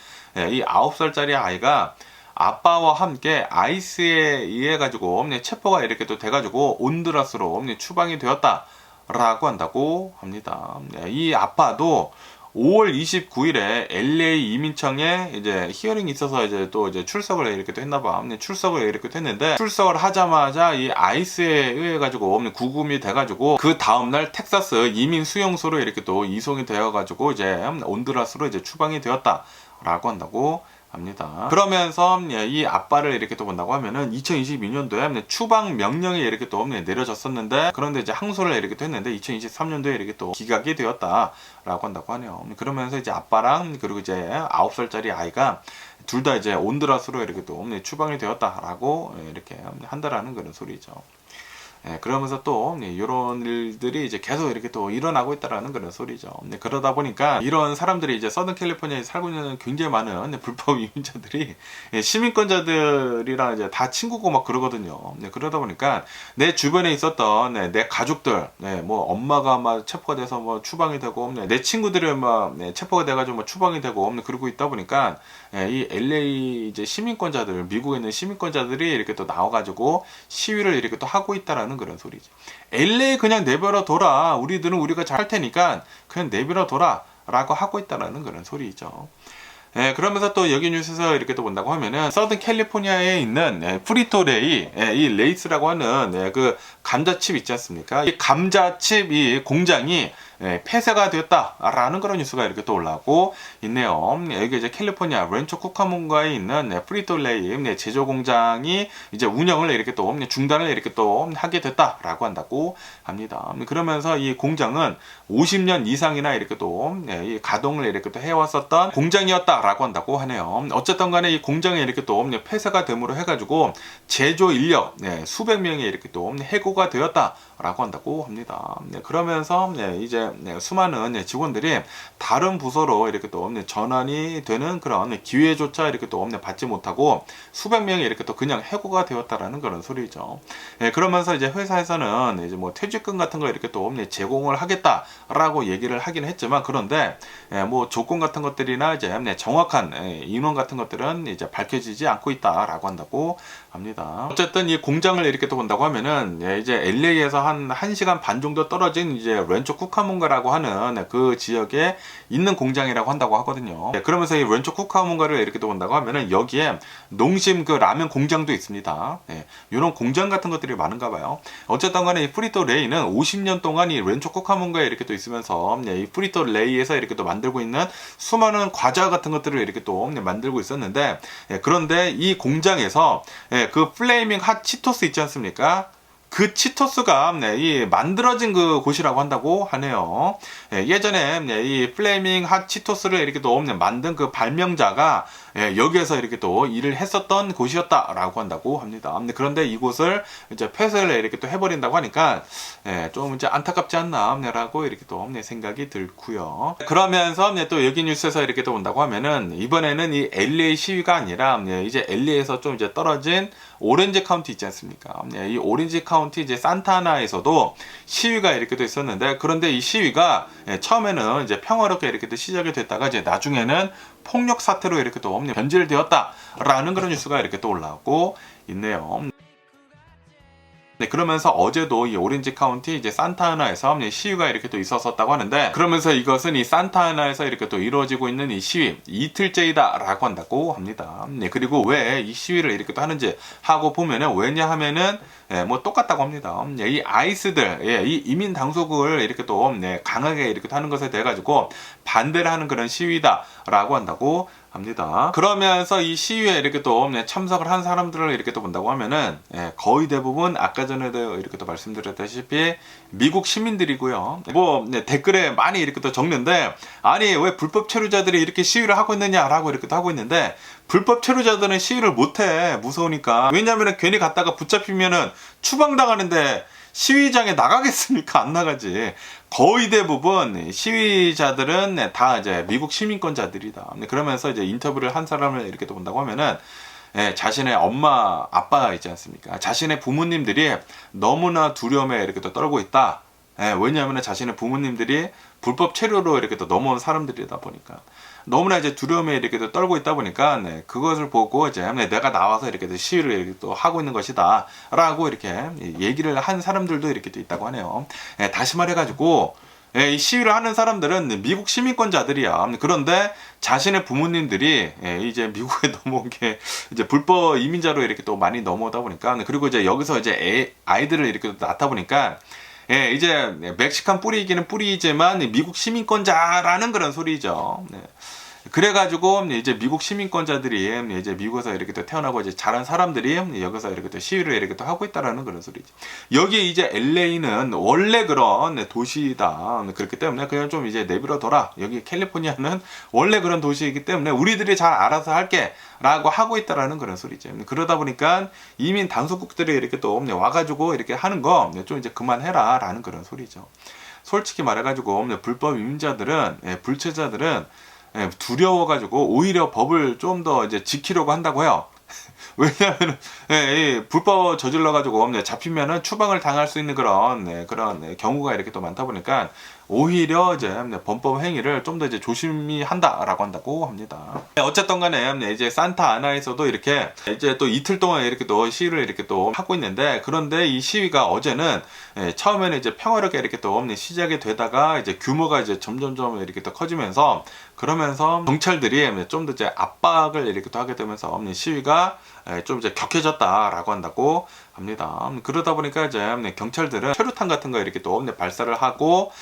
이 9살짜리 아이가 아빠와 함께 아이스에 의해 가지고 체포가 이렇게 또 돼가지고 온두라스로 추방이 되었다라고 한다고 합니다. 이 아빠도 5월 29일에 LA 이민청에 이제 히어링이 있어서 이제 또 이제 출석을 이렇게 또 했나봐. 출석을 이렇게 또 했는데, 출석을 하자마자 이 아이스에 의해 가지고 구금이 돼가지고 그 다음날 텍사스 이민 수용소로 이렇게 또 이송이 되어가지고 이제 온두라스로 이제 추방이 되었다라고 한다고 합니다. 그러면서 이 아빠를 이렇게 또 본다고 하면은 2022년도에 추방 명령이 이렇게 또 내려졌었는데, 그런데 이제 항소를 이렇게 또 했는데 2023년도에 이렇게 또 기각이 되었다라고 한다고 하네요. 그러면서 이제 아빠랑 그리고 이제 9살짜리 아이가 둘 다 이제 온두라스로 이렇게 또 추방이 되었다라고 이렇게 한다라는 그런 소리죠. 그러면서 또 이런 일들이 이제 계속 이렇게 또 일어나고 있다라는 그런 소리죠. 그러다 보니까 이런 사람들이 이제 서든 캘리포니아에 살고 있는 굉장히 많은 불법 이민자들이 시민권자들이랑 이제 다 친구고 막 그러거든요. 그러다 보니까 내 주변에 있었던 내 가족들, 뭐 엄마가 막 체포가 돼서 뭐 추방이 되고, 내 친구들이 막 체포가 돼가지고 뭐 추방이 되고 그러고 있다 보니까 이 LA 이제 시민권자들, 미국에 있는 시민권자들이 이렇게 또 나와가지고 시위를 이렇게 또 하고 있다라는 그런 소리죠. LA 그냥 내버려 둬라. 우리들은 우리가 잘 할 테니까 그냥 내버려 둬라. 라고 하고 있다라는 그런 소리죠. 그러면서 또 여기 뉴스에서 이렇게 또 본다고 하면은 서든 캘리포니아에 있는 프리토레이, 이 레이스라고 하는 그 감자칩 있지 않습니까? 이 감자칩 이 공장이 폐쇄가 되었다라는 그런 뉴스가 이렇게 또 올라오고 있네요. 여기 이제 캘리포니아 렌초 쿠카몬가에 있는 프리토레이 제조 공장이 이제 운영을 이렇게 또 중단을 이렇게 또 하게 됐다라고 한다고 합니다. 그러면서 이 공장은 50년 이상이나 이렇게 또 이 가동을 이렇게 또 해왔었던 공장이었다라고 한다고 하네요. 어쨌든 간에 이 공장이 이렇게 또 폐쇄가 됨으로 해가지고 제조 인력 수백 명이 이렇게 또 해고가 되었다라고 한다고 합니다. 그러면서 이제 수많은 직원들이 다른 부서로 이렇게 또 전환이 되는 그런 기회조차 이렇게 또 받지 못하고 수백 명이 이렇게 또 그냥 해고가 되었다라는 그런 소리죠. 그러면서 이제 회사에서는 이제 뭐 퇴직금 같은 거 이렇게 또 제공을 하겠다라고 얘기를 하긴 했지만, 그런데 뭐 조건 같은 것들이나 이제 정확한 인원 같은 것들은 이제 밝혀지지 않고 있다라고 한다고 합니다. 어쨌든 이 공장을 이렇게 또 본다고 하면은 이제 LA에서 한 1시간 반 정도 떨어진 이제 렌초 쿠카몬가라고 하는 그 지역에 있는 공장이라고 한다고 하거든요. 그러면서 이 렌초 쿠카몬가를 이렇게 또 본다고 하면은 여기에 농심 그 라면 공장도 있습니다. 이런 공장 같은 것들이 많은가 봐요. 어쨌든 간에 이 프리토 레이는 50년 동안 이 렌초 쿠카몬가에 이렇게 또 있으면서 이 프리토 레이에서 이렇게 또 만들고 있는 수많은 과자 같은 것들을 이렇게 또 만들고 있었는데, 그런데 이 공장에서 그 플레이밍 핫 치토스 있지 않습니까? 그 치토스가 이 만들어진 그 곳이라고 한다고 하네요. 예전에 이 플레이밍 핫 치토스를 이렇게 또 만든 그 발명자가 여기에서 이렇게 또 일을 했었던 곳이었다라고 한다고 합니다. 그런데 이곳을 이제 폐쇄를 이렇게 또 해버린다고 하니까 좀 이제 안타깝지 않나라고 이렇게 또 생각이 들고요. 그러면서 또 여기 뉴스에서 이렇게 또 본다고 하면은 이번에는 이 LA 시위가 아니라 이제 LA에서 좀 이제 떨어진 오렌지 카운티 있지 않습니까? 이 오렌지 카운티 이제 산타나에서도 시위가 이렇게 또 있었는데, 그런데 이 시위가 처음에는 이제 평화롭게 이렇게 또 시작이 됐다가 이제 나중에는 폭력 사태로 이렇게 또 변질되었다라는 그런 뉴스가 이렇게 또 올라오고 있네요. 그러면서 어제도 이 오렌지 카운티 이제 산타아나에서 시위가 이렇게 또 있었었다고 하는데, 그러면서 이것은 이 산타아나에서 이렇게 또 이루어지고 있는 이 시위 이틀째이다라고 한다고 합니다. 그리고 왜 이 시위를 이렇게 또 하는지 하고 보면은, 왜냐하면은 뭐 똑같다고 합니다. 이 아이스들, 이 이민 당국을 이렇게 또 강하게 이렇게 하는 것에 대해 가지고 반대를 하는 그런 시위다라고 한다고 합니다. 그러면서 이 시위에 이렇게 또 참석을 한 사람들을 이렇게 또 본다고 하면은 거의 대부분 아까 전에도 이렇게 또 말씀드렸다시피 미국 시민들이고요. 뭐 댓글에 많이 이렇게 또 적는데, 아니 왜 불법 체류자들이 이렇게 시위를 하고 있느냐라고 이렇게 또 하고 있는데, 불법 체류자들은 시위를 못해. 무서우니까. 왜냐면은 괜히 갔다가 붙잡히면은 추방당하는데 시위장에 나가겠습니까? 안 나가지. 거의 대부분 시위자들은 다 이제 미국 시민권자들이다. 그러면서 이제 인터뷰를 한 사람을 이렇게 또 본다고 하면은, 자신의 엄마, 아빠 있지 않습니까? 자신의 부모님들이 너무나 두려움에 이렇게 또 떨고 있다. 왜냐하면 자신의 부모님들이 불법 체류로 이렇게 또 넘어온 사람들이다 보니까 너무나 이제 두려움에 이렇게 또 떨고 있다 보니까 그것을 보고 이제 내가 나와서 이렇게 또 시위를 이렇게 또 하고 있는 것이다라고 이렇게 얘기를 한 사람들도 이렇게 또 있다고 하네요. 다시 말해가지고 이 시위를 하는 사람들은 미국 시민권자들이야. 그런데 자신의 부모님들이 이제 미국에 넘어온 게 이제 불법 이민자로 이렇게 또 많이 넘어오다 보니까, 그리고 이제 여기서 이제 아이들을 이렇게 또 낳다 보니까 이제 멕시칸 뿌리이기는 뿌리이지만 미국 시민권자라는 그런 소리죠. 그래가지고 이제 미국 시민권자들이 이제 미국에서 이렇게 또 태어나고 이제 자란 사람들이 여기서 이렇게 또 시위를 이렇게 또 하고 있다라는 그런 소리죠. 여기 이제 LA는 원래 그런 도시다. 그렇기 때문에 그냥 좀 이제 내버려둬라. 여기 캘리포니아는 원래 그런 도시이기 때문에 우리들이 잘 알아서 할게. 라고 하고 있다라는 그런 소리죠. 그러다 보니까 이민 단속국들이 이렇게 또 와가지고 이렇게 하는 거 좀 이제 그만해라. 라는 그런 소리죠. 솔직히 말해가지고 불법 이민자들은, 불체자들은 두려워가지고 오히려 법을 좀 더 이제 지키려고 한다고요. 왜냐하면 불법 저질러가지고 잡히면은 추방을 당할 수 있는 그런 경우가 이렇게 또 많다 보니까 오히려 이제 범법 행위를 좀 더 이제 조심히 한다라고 한다고 합니다. 어쨌든 간에 이제 산타 아나에서도 이렇게 이제 또 이틀 동안 이렇게 또 시위를 이렇게 또 하고 있는데, 그런데 이 시위가 어제는 처음에는 이제 평화롭게 이렇게 또 시작이 되다가 이제 규모가 이제 점점점 이렇게 또 커지면서, 그러면서 경찰들이 좀 더 이제 압박을 이렇게 또 하게 되면서 시위가 좀 이제 격해졌다라고 한다고 합니다. 그러다 보니까 이제 경찰들은 최루탄 같은 거 이렇게 또 발사를 하고,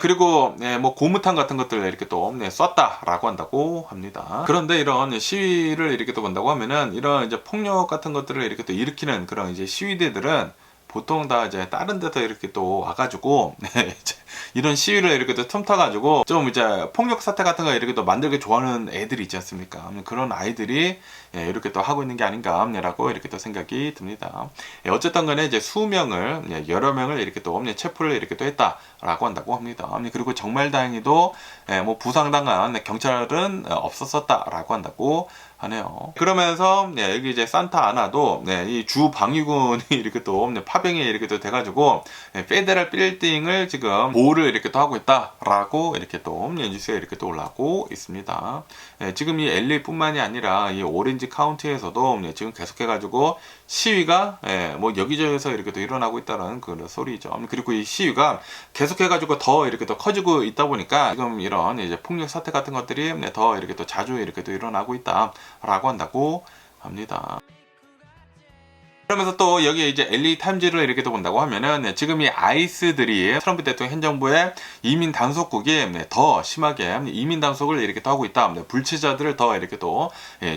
그리고 뭐 고무탄 같은 것들을 이렇게 또 쐈다라고 한다고 합니다. 그런데 이런 시위를 이렇게 또 본다고 하면은 이런 이제 폭력 같은 것들을 이렇게 또 일으키는 그런 이제 시위대들은 보통 다 이제 다른 데서 이렇게 또 와가지고 이런 시위를 이렇게 또 틈타가지고 좀 이제 폭력 사태 같은 거 이렇게 또 만들기 좋아하는 애들이 있지 않습니까? 그런 아이들이 이렇게 또 하고 있는 게 아닌가라고 이렇게 또 생각이 듭니다. 어쨌든 간에 이제 수명을, 여러 명을 이렇게 또 체포를 이렇게 또 했다라고 한다고 합니다. 그리고 정말 다행히도 뭐 부상당한 경찰은 없었었다라고 한다고 하네요. 그러면서 여기 이제 산타 아나도 이 주 방위군이 이렇게 또 파병이 이렇게 또 돼가지고 페데럴 빌딩을 지금 보호를 이렇게 또 하고 있다라고 이렇게 또 뉴스에 이렇게 또 올라오고 있습니다. 지금 이 LA뿐만이 아니라 이 오렌지 카운티에서도 지금 계속해가지고 시위가 뭐 여기저기서 이렇게 또 일어나고 있다는 그런 소리죠. 그리고 이 시위가 계속해가지고 더 이렇게 또 커지고 있다 보니까 지금 이런 이제 폭력 사태 같은 것들이 더 이렇게 또 자주 이렇게 또 일어나고 있다라고 한다고 합니다. 그러면서 또 여기 이제 LA 타임즈를 이렇게 또 본다고 하면은 지금 이 아이스들이 트럼프 대통령 행정부의 이민 단속국이 더 심하게 이민 단속을 이렇게 또 하고 있다. 불체자들을 더 이렇게 또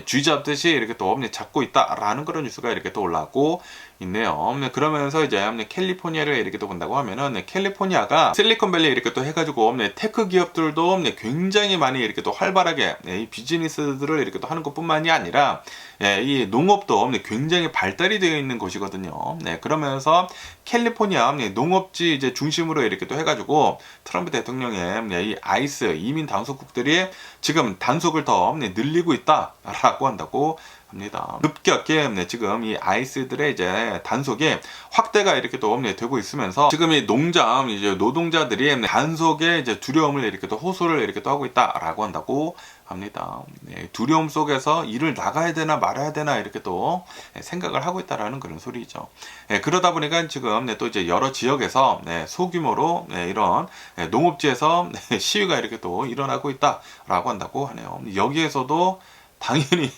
쥐 잡듯이 이렇게 또 잡고 있다라는 그런 뉴스가 이렇게 또 올라오고 있네요. 그러면서 이제 캘리포니아를 이렇게 또 본다고 하면은 캘리포니아가 실리콘밸리 이렇게 또 해가지고 테크 기업들도 굉장히 많이 이렇게 또 활발하게 이 비즈니스들을 이렇게 또 하는 것뿐만이 아니라 이 농업도 굉장히 발달이 되어 있는 곳이거든요. 그러면서 캘리포니아 농업지 이제 중심으로 이렇게 또 해가지고 트럼프 대통령의 이 아이스 이민 단속국들이 지금 단속을 더 늘리고 있다라고 한다고 합니다. 급격히 지금 이 아이스들의 이제 단속이 확대가 이렇게 또 되고 있으면서 지금 이 농장 이제 노동자들이 단속에 이제 두려움을 이렇게 또 호소를 이렇게 또 하고 있다라고 한다고 합니다. 두려움 속에서 일을 나가야 되나 말아야 되나 이렇게 또 생각을 하고 있다라는 그런 소리죠. 그러다 보니까 지금 또 이제 여러 지역에서 소규모로 이런 농업지에서 시위가 이렇게 또 일어나고 있다라고 한다고 하네요. 여기에서도 당연히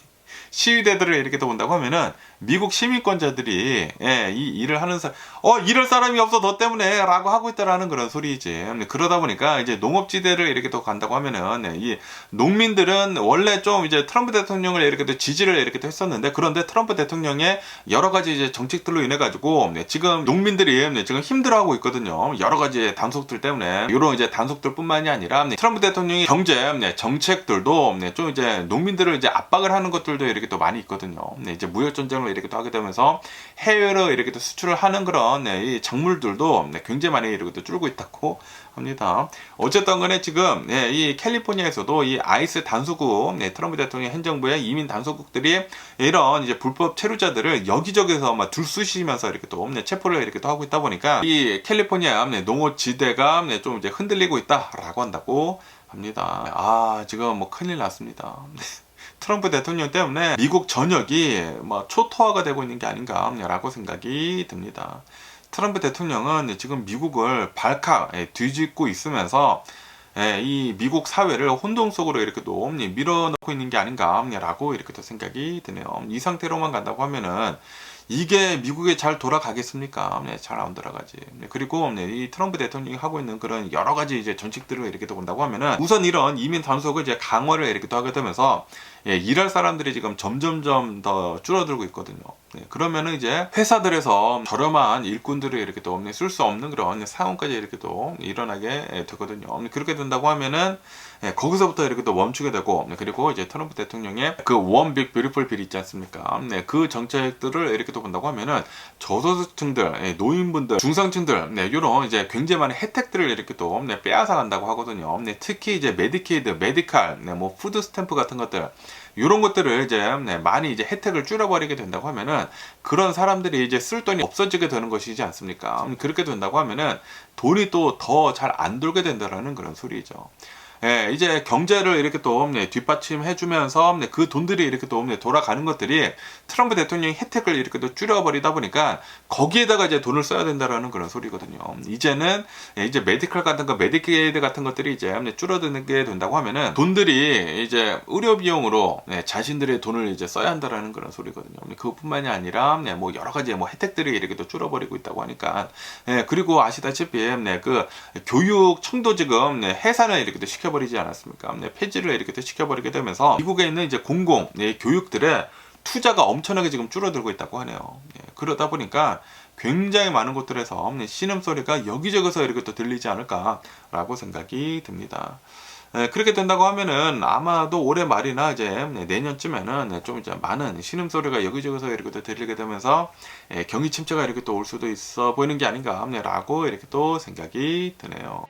시위대들을 이렇게 또 본다고 하면은 미국 시민권자들이 이 일을 하는 이럴 사람이 없어 너 때문에 라고 하고 있다라는 그런 소리지. 그러다 보니까 이제 농업지대를 이렇게 또 간다고 하면은 이 농민들은 원래 좀 이제 트럼프 대통령을 이렇게 또 지지를 이렇게 또 했었는데, 그런데 트럼프 대통령의 여러 가지 이제 정책들로 인해 가지고 지금 농민들이 지금 힘들어하고 있거든요. 여러 가지 단속들 때문에. 이런 이제 단속들뿐만이 아니라 트럼프 대통령이 경제 정책들도 좀 이제 농민들을 이제 압박을 하는 것들도 이렇게 또 많이 있거든요. 이제 무역 전쟁을 이렇게 또 하게 되면서 해외로 이렇게 또 수출을 하는 그런 이 작물들도 굉장히 많이 이렇게 또 줄고 있다고 합니다. 어쨌든 간에 지금 이 캘리포니아에서도 이 아이스 단속국, 트럼프 대통령 행정부의 이민 단속국들이 이런 이제 불법 체류자들을 여기저기서 막 들쑤시면서 이렇게 또 체포를 이렇게 또 하고 있다 보니까 이 캘리포니아 농업지대가 좀 이제 흔들리고 있다라고 한다고 합니다. 지금 뭐 큰일 났습니다. 트럼프 대통령 때문에 미국 전역이 뭐 초토화가 되고 있는 게 아닌가라고 생각이 듭니다. 트럼프 대통령은 지금 미국을 발칵 뒤집고 있으면서 이 미국 사회를 혼동 속으로 이렇게 또 밀어넣고 있는 게 아닌가라고 이렇게 또 생각이 드네요. 이 상태로만 간다고 하면은 이게 미국에 잘 돌아가겠습니까? 네, 잘 안 돌아가지. 네, 그리고 네, 이 트럼프 대통령이 하고 있는 그런 여러 가지 이제 정책들을 이렇게 또 본다고 하면은 우선 이런 이민 단속을 이제 강화를 이렇게 또 하게 되면서 예, 일할 사람들이 지금 점점점 더 줄어들고 있거든요. 네, 그러면은 이제 회사들에서 저렴한 일꾼들을 이렇게 또 쓸 수 없는 그런 상황까지 이렇게 또 일어나게 되거든요. 그렇게 된다고 하면은 예, 거기서부터 이렇게 또 멈추게 되고 그리고 이제 트럼프 대통령의 그 One Big Beautiful Bill 있지 않습니까? 네, 그 정책들을 이렇게 또 본다고 하면은 저소득층들, 예, 노인분들, 중상층들, 네, 이런 이제 굉장히 많은 혜택들을 이렇게 또 빼앗아 간다고 하거든요. 네, 특히 이제 메디케이드, 메디칼, 네, 뭐 푸드 스탬프 같은 것들. 이런 것들을 이제 네, 많이 이제 혜택을 줄여버리게 된다고 하면은 그런 사람들이 이제 쓸 돈이 없어지게 되는 것이지 않습니까? 그렇게 된다고 하면은 돈이 또 더 잘 안 돌게 된다라는 그런 소리죠. 예, 이제 경제를 이렇게 또 뒷받침해주면서 그 돈들이 이렇게 또 돌아가는 것들이 트럼프 대통령이 혜택을 이렇게 또 줄여버리다 보니까 거기에다가 이제 돈을 써야 된다라는 그런 소리거든요. 이제는 이제 메디컬 같은 거, 메디케이드 같은 것들이 이제 줄어드게 된다고 하면은 돈들이 이제 의료 비용으로 자신들의 돈을 이제 써야 한다라는 그런 소리거든요. 그것뿐만이 아니라 뭐 여러 가지 뭐 혜택들이 이렇게 또 줄어버리고 있다고 하니까 그리고 아시다시피 그 교육 청도 지금 해산을 이렇게 또 시켜버리지 않았습니까? 폐지를 이렇게 또 시켜버리게 되면서 미국에 있는 이제 공공 교육들의 투자가 엄청나게 지금 줄어들고 있다고 하네요. 그러다 보니까 굉장히 많은 곳들에서 신음소리가 여기저기서 이렇게 또 들리지 않을까라고 생각이 듭니다. 그렇게 된다고 하면은 아마도 올해 말이나 이제 내년쯤에는 좀 이제 많은 신음소리가 여기저기서 이렇게 또 들리게 되면서 경기 침체가 이렇게 또 올 수도 있어 보이는 게 아닌가라고 이렇게 또 생각이 드네요.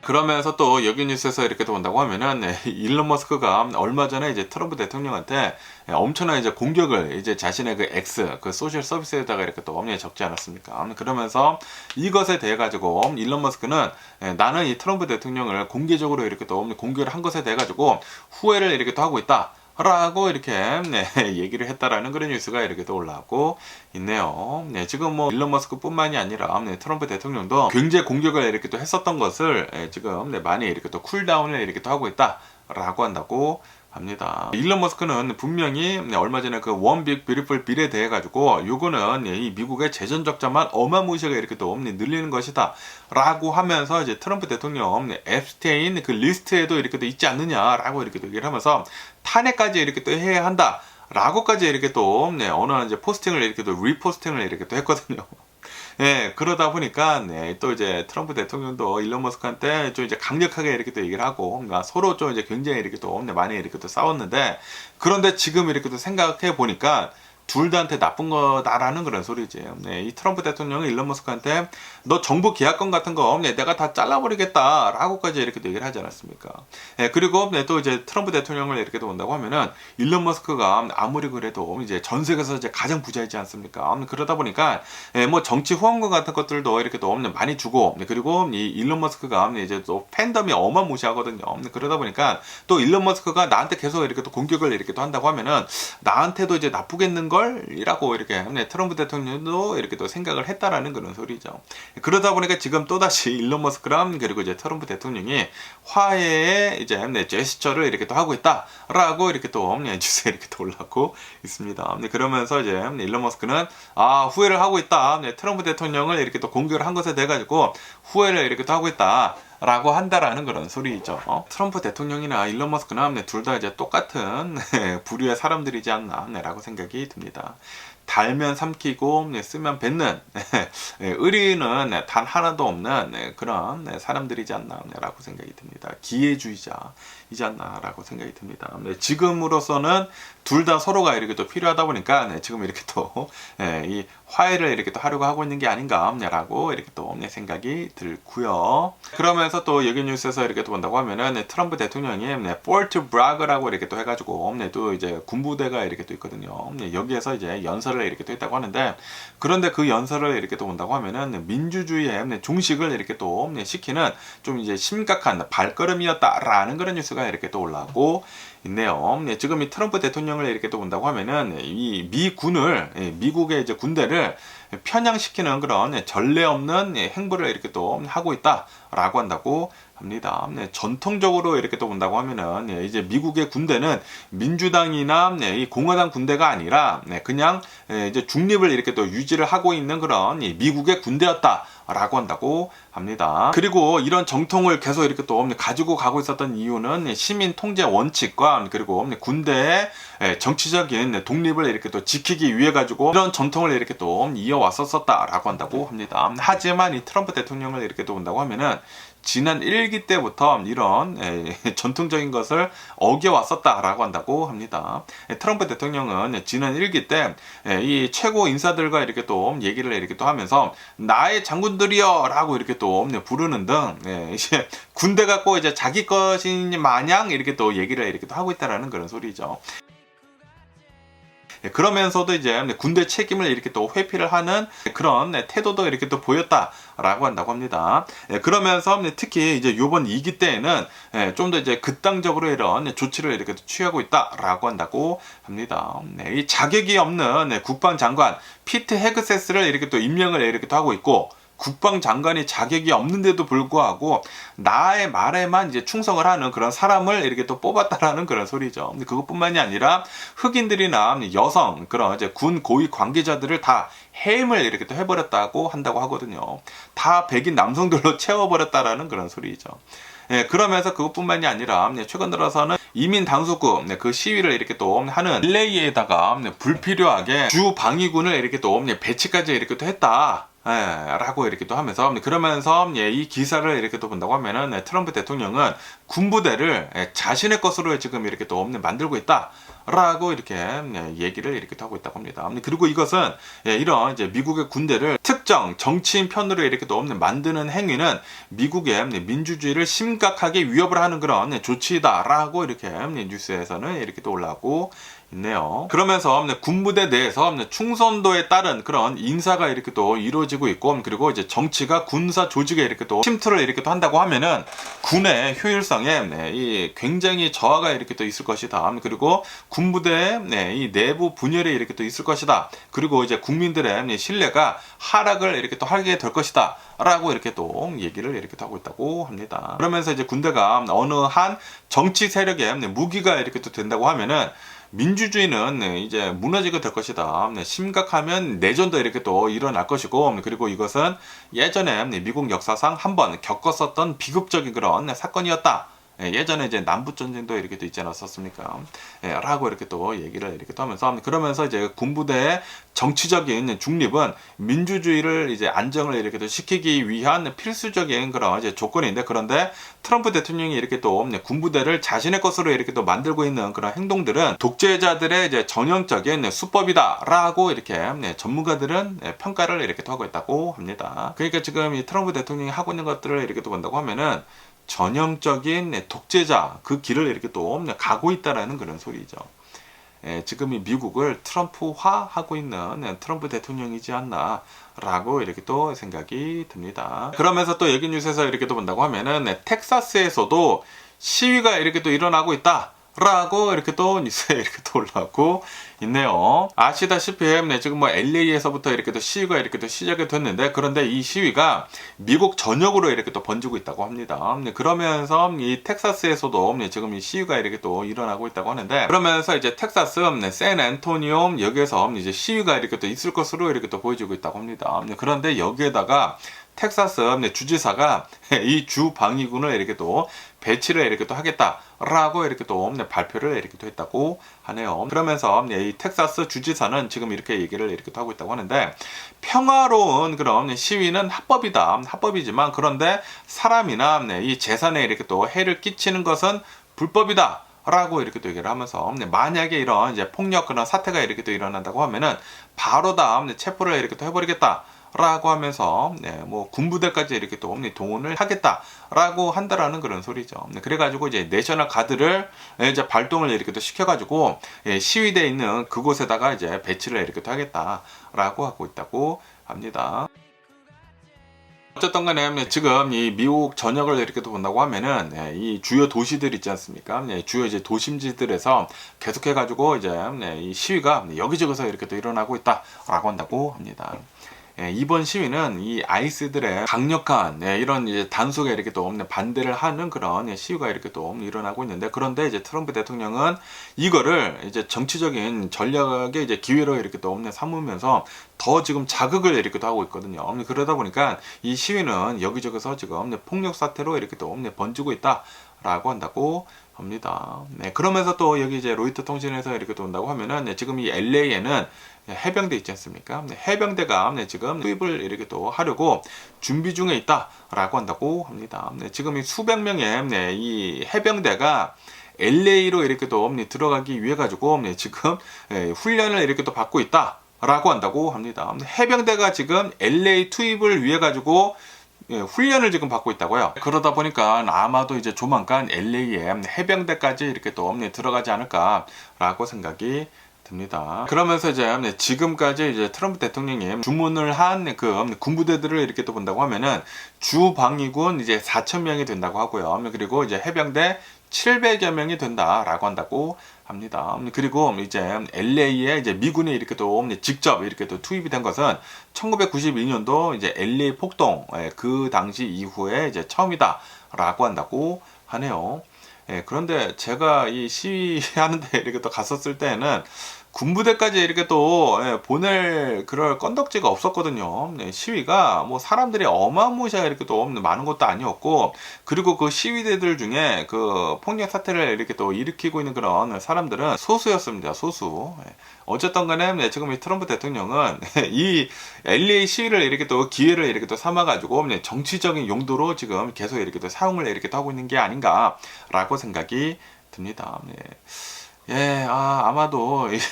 그러면서 또 여기 뉴스에서 이렇게 또 본다고 하면은 일론 머스크가 얼마 전에 이제 트럼프 대통령한테 엄청난 이제 공격을 이제 자신의 그 X 그 소셜 서비스에다가 이렇게 또 적지 않았습니까? 그러면서 이것에 대해 가지고 일론 머스크는 나는 이 트럼프 대통령을 공개적으로 이렇게 또 공격을 한 것에 대해 가지고 후회를 이렇게 또 하고 있다. 라고 이렇게 얘기를 했다라는 그런 뉴스가 이렇게 또 올라오고 있네요. 지금 뭐 일론 머스크 뿐만이 아니라 트럼프 대통령도 경제 공격을 이렇게 또 했었던 것을 지금 많이 이렇게 또 쿨다운을 이렇게 또 하고 있다라고 한다고 합니다. 일론 머스크는 분명히 얼마 전에 그 원 빅 뷰티풀 빌에 대해 가지고 요거는 이 미국의 재정 적자만 어마무시하게 이렇게 또 늘리는 것이다 라고 하면서 이제 트럼프 대통령 앱스테인 그 리스트에도 이렇게 또 있지 않느냐라고 이렇게 또 얘기를 하면서 탄핵까지 이렇게 또 해야 한다 라고까지 이렇게 또 어느 이제 포스팅을 이렇게 또 리포스팅을 이렇게 또 했거든요. 예, 그러다 보니까, 또 이제 트럼프 대통령도 일론 머스크한테 좀 이제 강력하게 이렇게 또 얘기를 하고, 그러니까 서로 좀 이제 굉장히 이렇게 또 많이 이렇게 또 싸웠는데, 그런데 지금 이렇게 또 생각해 보니까, 둘 다한테 나쁜 거다라는 그런 소리지. 이 트럼프 대통령은 일론 머스크한테 너 정부 계약권 같은 거 내가 다 잘라버리겠다라고까지 이렇게 얘기를 하지 않았습니까? 그리고 또 이제 트럼프 대통령을 이렇게 또 본다고 하면은 일론 머스크가 아무리 그래도 이제 전 세계에서 이제 가장 부자이지 않습니까? 그러다 보니까 뭐 정치 후원금 같은 것들도 이렇게 또 많이 주고 그리고 이 일론 머스크가 이제 또 팬덤이 어마무시하거든요. 그러다 보니까 또 일론 머스크가 나한테 계속 이렇게 또 공격을 이렇게 또 한다고 하면은 나한테도 이제 나쁘겠는 걸이라고 이렇게 트럼프 대통령도 이렇게 또 생각을 했다라는 그런 소리죠. 그러다 보니까 지금 또다시 일론 머스크랑 그리고 이제 트럼프 대통령이 화해의 이제 제스처를 이렇게 또 하고 있다라고 이렇게 또 뉴스에 이렇게 또 올라오고 있습니다. 그러면서 이제 일론 머스크는 후회를 하고 있다. 트럼프 대통령을 이렇게 또 공격을 한 것에 대해 가지고 후회를 이렇게 또 하고 있다. 라고 한다라는 그런 소리죠. 트럼프 대통령이나 일론 머스크나 둘 다 이제 똑같은 부류의 사람들이지 않나 라고 생각이 듭니다. 달면 삼키고 쓰면 뱉는 의리는 단 하나도 없는 그런 사람들이지 않나 라고 생각이 듭니다. 기회주의자이지 않나 라고 생각이 듭니다. 지금으로서는 둘 다 서로가 이렇게 또 필요하다 보니까 지금 이렇게 또 이 화해를 이렇게 또 하려고 하고 있는 게 아닌가 라고 이렇게 또 생각이 들고요. 그러면서 또 여기 뉴스에서 이렇게 또 본다고 하면은 트럼프 대통령이 포트 브라그라고 이렇게 또 해가지고 또 이제 군부대가 이렇게 또 있거든요. 여기에서 이제 연설을 이렇게 또 했다고 하는데 그런데 그 연설을 이렇게 또 본다고 하면은 민주주의의 종식을 이렇게 또 시키는 좀 이제 심각한 발걸음이었다라는 그런 뉴스가 이렇게 또 올라오고 있네요. 네, 지금 이 트럼프 대통령을 이렇게 또 본다고 하면은 이 미군을 미국의 이제 군대를 편향시키는 그런 전례 없는 행보를 이렇게 또 하고 있다라고 한다고 합니다. 네, 전통적으로 이렇게 또 본다고 하면은 이제 미국의 군대는 민주당이나 이 공화당 군대가 아니라 그냥 이제 중립을 이렇게 또 유지를 하고 있는 그런 미국의 군대였다라고 한다고 합니다. 그리고 이런 정통을 계속 이렇게 또 가지고 가고 있었던 이유는 시민 통제 원칙과 그리고 군대의 정치적인 독립을 이렇게 또 지키기 위해 가지고 이런 전통을 이렇게 또 이어왔었다라고 한다고 합니다. 하지만 이 트럼프 대통령을 이렇게 또 본다고 하면은 지난 1기 때부터 이런 전통적인 것을 어겨왔었다라고 한다고 합니다. 트럼프 대통령은 지난 1기 때 이 최고 인사들과 이렇게 또 얘기를 이렇게 또 하면서 나의 장군들이여 라고 이렇게 또 부르는 등 이제 군대가 꼭 이제 자기 것인 마냥 이렇게 또 얘기를 이렇게 또 하고 있다라는 그런 소리죠. 그러면서도 이제 군대 책임을 이렇게 또 회피를 하는 그런 태도도 이렇게 또 보였다라고 한다고 합니다. 그러면서 특히 이제 요번 2기 때에는 좀 더 이제 극단적으로 이런 조치를 이렇게 취하고 있다라고 한다고 합니다. 이 자격이 없는 국방장관 피트 헤그세스를 이렇게 또 임명을 이렇게 또 하고 있고, 국방장관이 자격이 없는데도 불구하고 나의 말에만 이제 충성을 하는 그런 사람을 이렇게 또 뽑았다라는 그런 소리죠. 근데 그것뿐만이 아니라 흑인들이나 여성 그런 이제 군 고위 관계자들을 다 해임을 이렇게 또 해버렸다고 한다고 하거든요. 다 백인 남성들로 채워버렸다라는 그런 소리죠. 그러면서 그것뿐만이 아니라 최근 들어서는 이민 당수국 그 시위를 이렇게 또 하는 LA에다가 불필요하게 주 방위군을 이렇게 또 배치까지 이렇게 또 했다. 라고 이렇게 또 하면서, 그러면서 이 기사를 이렇게 또 본다고 하면은 트럼프 대통령은 군부대를 자신의 것으로 지금 이렇게 또 만들고 있다 라고 이렇게 얘기를 이렇게 하고 있다고 합니다. 그리고 이것은 이런 이제 미국의 군대를 특정 정치인 편으로 이렇게 또 만드는 행위는 미국의 민주주의를 심각하게 위협을 하는 그런 조치다라고 이렇게 뉴스에서는 이렇게 또 올라오고 있네요. 그러면서 군부대 내에서 충성도에 따른 그런 인사가 이렇게 또 이루어지고 있고, 그리고 이제 정치가 군사 조직에 이렇게 또 침투를 이렇게 또 한다고 하면은 군의 효율성에 이 굉장히 저하가 이렇게 또 있을 것이다. 그리고 군부대의 이 내부 분열이 이렇게 또 있을 것이다. 그리고 이제 국민들의 신뢰가 하락을 이렇게 또 하게 될 것이다. 라고 이렇게 또 얘기를 이렇게 하고 있다고 합니다. 그러면서 이제 군대가 어느 한 정치 세력의 무기가 이렇게 또 된다고 하면은 민주주의는 이제 무너지게 될 것이다. 심각하면 내전도 이렇게 또 일어날 것이고, 그리고 이것은 예전에 미국 역사상 한번 겪었었던 비극적인 그런 사건이었다. 예전에 이제 남북전쟁도 이렇게 또 있지 않았었습니까? 라고 이렇게 또 얘기를 이렇게 또 하면서, 그러면서 이제 군부대의 정치적인 중립은 민주주의를 이제 안정을 이렇게 또 시키기 위한 필수적인 그런 이제 조건인데, 그런데 트럼프 대통령이 이렇게 또 군부대를 자신의 것으로 이렇게 또 만들고 있는 그런 행동들은 독재자들의 이제 전형적인 수법이다라고 이렇게 전문가들은 평가를 이렇게 또 하고 있다고 합니다. 그러니까 지금 이 트럼프 대통령이 하고 있는 것들을 이렇게 또 본다고 하면은 전형적인 독재자 그 길을 이렇게 또 가고 있다라는 그런 소리죠. 지금 이 미국을 트럼프화하고 있는 트럼프 대통령이지 않나 라고 이렇게 또 생각이 듭니다. 그러면서 또 여기 뉴스에서 이렇게 또 본다고 하면은 텍사스에서도 시위가 이렇게 또 일어나고 있다 라고 이렇게 또 뉴스에 이렇게 또 올라오고 있네요. 아시다시피 지금 뭐 LA에서부터 이렇게 또 시위가 이렇게 또 시작이 됐는데, 그런데 이 시위가 미국 전역으로 이렇게 또 번지고 있다고 합니다. 그러면서 이 텍사스에서도 지금 이 시위가 이렇게 또 일어나고 있다고 하는데, 그러면서 이제 텍사스 샌안토니오 여기에서 이제 시위가 이렇게 또 있을 것으로 이렇게 또 보여지고 있다고 합니다. 그런데 여기에다가 텍사스 주지사가 이 주 방위군을 이렇게 또 배치를 이렇게 또 하겠다라고 이렇게 또 발표를 이렇게 또 했다고 하네요. 그러면서 이 텍사스 주지사는 지금 이렇게 얘기를 이렇게 또 하고 있다고 하는데, 평화로운 그런 시위는 합법이다. 합법이지만 그런데 사람이나 이 재산에 이렇게 또 해를 끼치는 것은 불법이다. 라고 이렇게 또 얘기를 하면서, 만약에 이런 이제 폭력 그런 사태가 이렇게 또 일어난다고 하면은 바로 다 체포를 이렇게 또 해버리겠다. 라고 하면서 뭐 군부대까지 이렇게 또 동원을 하겠다라고 한다라는 그런 소리죠. 그래가지고 이제 내셔널 가드를 이제 발동을 이렇게 또 시켜가지고 시위대에 있는 그곳에다가 이제 배치를 이렇게 또 하겠다라고 하고 있다고 합니다. 어쨌든 간에 지금 이 미국 전역을 이렇게 또 본다고 하면은 이 주요 도시들 있지 않습니까? 주요 이제 도심지들에서 계속해 가지고 이제 이 시위가 여기저기서 이렇게 또 일어나고 있다라고 한다고 합니다. 이번 시위는 이 아이스들의 강력한 이런 이제 단속에 이렇게 또 반대를 하는 그런 시위가 이렇게 또 일어나고 있는데, 그런데 이제 트럼프 대통령은 이거를 이제 정치적인 전략의 이제 기회로 이렇게 또 삼으면서 더 지금 자극을 이렇게 또 하고 있거든요. 그러다 보니까 이 시위는 여기저기서 지금 폭력 사태로 이렇게 또 번지고 있다라고 한다고 합니다. 그러면서 또 여기 이제 로이터 통신에서 이렇게 또 온다고 하면은 지금 이 LA에는 해병대 있지 않습니까? 해병대가 지금 투입을 이렇게 또 하려고 준비 중에 있다라고 한다고 합니다. 지금 이 수백 명의 이 해병대가 LA로 이렇게 또 들어가기 위해 가지고 지금 훈련을 이렇게 또 받고 있다라고 한다고 합니다. 해병대가 지금 LA 투입을 위해 가지고 훈련을 지금 받고 있다고요. 그러다 보니까 아마도 이제 조만간 LA에 해병대까지 이렇게 또 들어가지 않을까라고 생각이 듭니다. 그러면서 이제 지금까지 이제 트럼프 대통령이 주문을 한 그 군부대들을 이렇게 또 본다고 하면은 주방위군 이제 4,000명이 된다고 하고요. 그리고 이제 해병대 700여 명이 된다라고 한다고 합니다. 그리고 이제 LA에 이제 미군이 이렇게 또 직접 이렇게 또 투입이 된 것은 1992년도 이제 LA 폭동 그 당시 이후에 이제 처음이다라고 한다고 하네요. 그런데 제가 이 시위하는데 이렇게 또 갔었을 때는 군부대까지 이렇게 또 보낼 그럴 건덕지가 없었거든요. 시위가 뭐 사람들이 어마무시하게 이렇게 또 많은 것도 아니었고, 그리고 그 시위대들 중에 그 폭력 사태를 이렇게 또 일으키고 있는 그런 사람들은 소수였습니다. 소수. 어쨌든 간에 지금 이 트럼프 대통령은 이 LA 시위를 이렇게 또 기회를 이렇게 또 삼아가지고 정치적인 용도로 지금 계속 이렇게 또 사용을 이렇게 또 하고 있는 게 아닌가라고 생각이 듭니다. 아마도 이제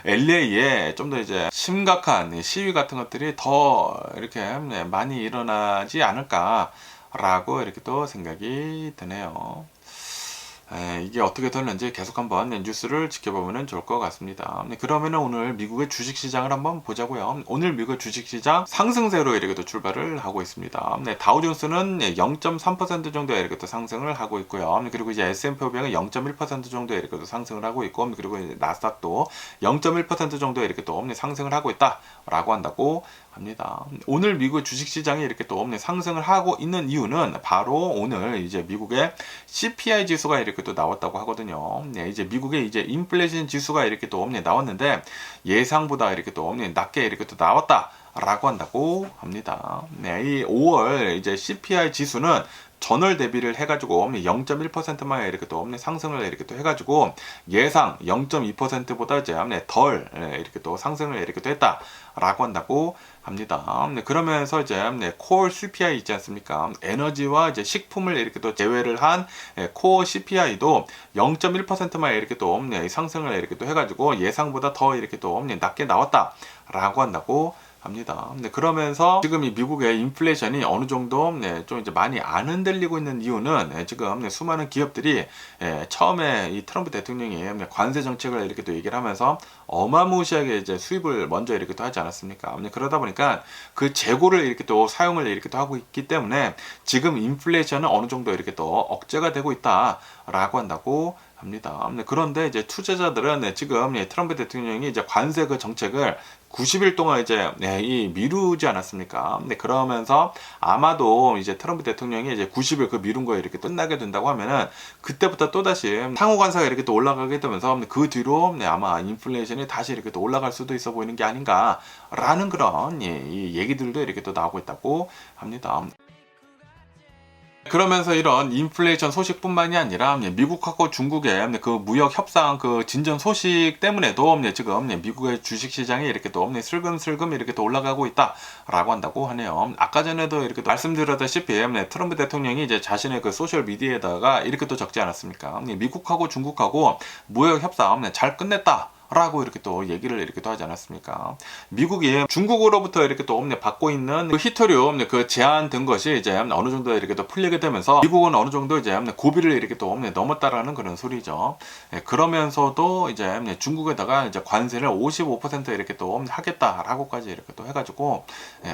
LA에 좀 더 이제 심각한 시위 같은 것들이 더 이렇게 많이 일어나지 않을까라고 이렇게 또 생각이 드네요. 이게 어떻게 되는지 계속 한번 뉴스를 지켜보면 좋을 것 같습니다. 그러면은 오늘 미국의 주식시장을 한번 보자고요. 오늘 미국 주식시장 상승세로 이렇게 또 출발을 하고 있습니다. 다우존스는 0.3% 정도의 이렇게 또 상승을 하고 있고요. 그리고 이제 S&P 500은 0.1% 정도의 이렇게 또 상승을 하고 있고, 그리고 이제 나스닥도 0.1% 정도의 이렇게 또 상승을 하고 있다라고 한다고 합니다. 오늘 미국 주식시장이 이렇게 또 상승을 하고 있는 이유는 바로 오늘 이제 미국의 CPI 지수가 이렇게 또 나왔다고 하거든요. 이제 미국의 이제 인플레이션 지수가 이렇게 또 나왔는데 예상보다 이렇게 또 낮게 이렇게 또 나왔다라고 한다고 합니다. 이 5월 이제 CPI 지수는 전월 대비를 해가지고 0.1%만 이렇게 또 상승을 이렇게 또 해가지고 예상 0.2%보다 이제 덜 이렇게 또 상승을 이렇게 또 했다라고 한다고 합니다. 그러면서 이제 코어 CPI 있지 않습니까? 에너지와 이제 식품을 이렇게 또 제외를 한 코어 CPI도 0.1%만 이렇게 또 상승을 이렇게 또 해가지고 예상보다 더 이렇게 또 낮게 나왔다라고 한다고 합니다. 그러면서 지금 이 미국의 인플레이션이 어느 정도 좀 이제 많이 안 흔들리고 있는 이유는 지금 수많은 기업들이 처음에 이 트럼프 대통령이 관세 정책을 이렇게 또 얘기를 하면서 어마무시하게 이제 수입을 먼저 이렇게 또 하지 않았습니까? 그러다 보니까 그 재고를 이렇게 또 사용을 이렇게 또 하고 있기 때문에 지금 인플레이션은 어느 정도 이렇게 또 억제가 되고 있다라고 한다고 합니다. 그런데 이제 투자자들은 지금 트럼프 대통령이 이제 관세 그 정책을 90일 동안 이제 이 미루지 않았습니까? 그러면서 아마도 이제 트럼프 대통령이 이제 90일 그 미룬 거 이렇게 끝나게 된다고 하면은 그때부터 또 다시 상호 관세가 이렇게 또 올라가게 되면서 그 뒤로 아마 인플레이션이 다시 이렇게 또 올라갈 수도 있어 보이는 게 아닌가라는 그런 이 얘기들도 이렇게 또 나오고 있다고 합니다. 그러면서 이런 인플레이션 소식뿐만이 아니라 미국하고 중국의 그 무역 협상 그 진전 소식 때문에도 지금 미국의 주식 시장이 이렇게 또 슬금슬금 이렇게 또 올라가고 있다라고 한다고 하네요. 아까 전에도 이렇게 또 말씀드렸다시피 트럼프 대통령이 이제 자신의 그 소셜 미디어에다가 이렇게 또 적지 않았습니까? 미국하고 중국하고 무역 협상 잘 끝냈다. 라고 이렇게 또 얘기를 이렇게 또 하지 않았습니까? 미국이 중국으로부터 이렇게 또 받고 있는 그 히토류 그 제한된 것이 이제 어느 정도 이렇게 또 풀리게 되면서 미국은 어느 정도 이제 고비를 이렇게 또 넘었다라는 그런 소리죠. 그러면서도 이제 중국에다가 이제 관세를 55% 이렇게 또 하겠다라고까지 이렇게 또 해가지고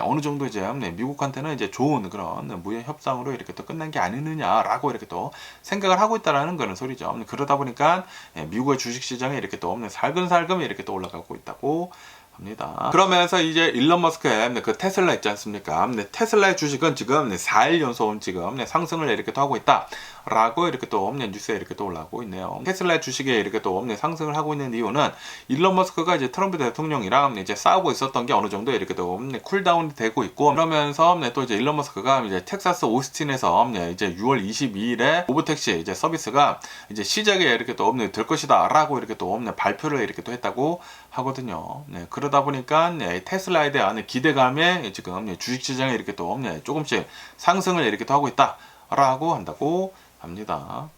어느 정도 이제 미국한테는 이제 좋은 그런 무역 협상으로 이렇게 또 끝난 게 아니느냐라고 이렇게 또 생각을 하고 있다라는 그런 소리죠. 그러다 보니까 미국의 주식 시장에 이렇게 또 살금살금 이렇게 또 올라가고 있다고 합니다. 그러면서 이제 일론 머스크의 그 테슬라 있지 않습니까? 테슬라의 주식은 지금 4일 연속 지금 상승을 이렇게 또 하고 있다. 라고 이렇게 또 뉴스에 이렇게 또 올라오고 있네요. 테슬라의 주식에 이렇게 또 상승을 하고 있는 이유는 일론 머스크가 이제 트럼프 대통령이랑 이제 싸우고 있었던 게 어느 정도 이렇게 또 쿨다운이 되고 있고, 그러면서 또 이제 일론 머스크가 이제 텍사스 오스틴에서 이제 6월 22일에 로보택시 이제 서비스가 이제 시작에 이렇게 또 될 것이다 라고 이렇게 또 발표를 이렇게 또 했다고 하거든요. 그러다 보니까 테슬라에 대한 기대감에 지금 주식시장에 이렇게 또 조금씩 상승을 이렇게 또 하고 있다 라고 한다고 합니다.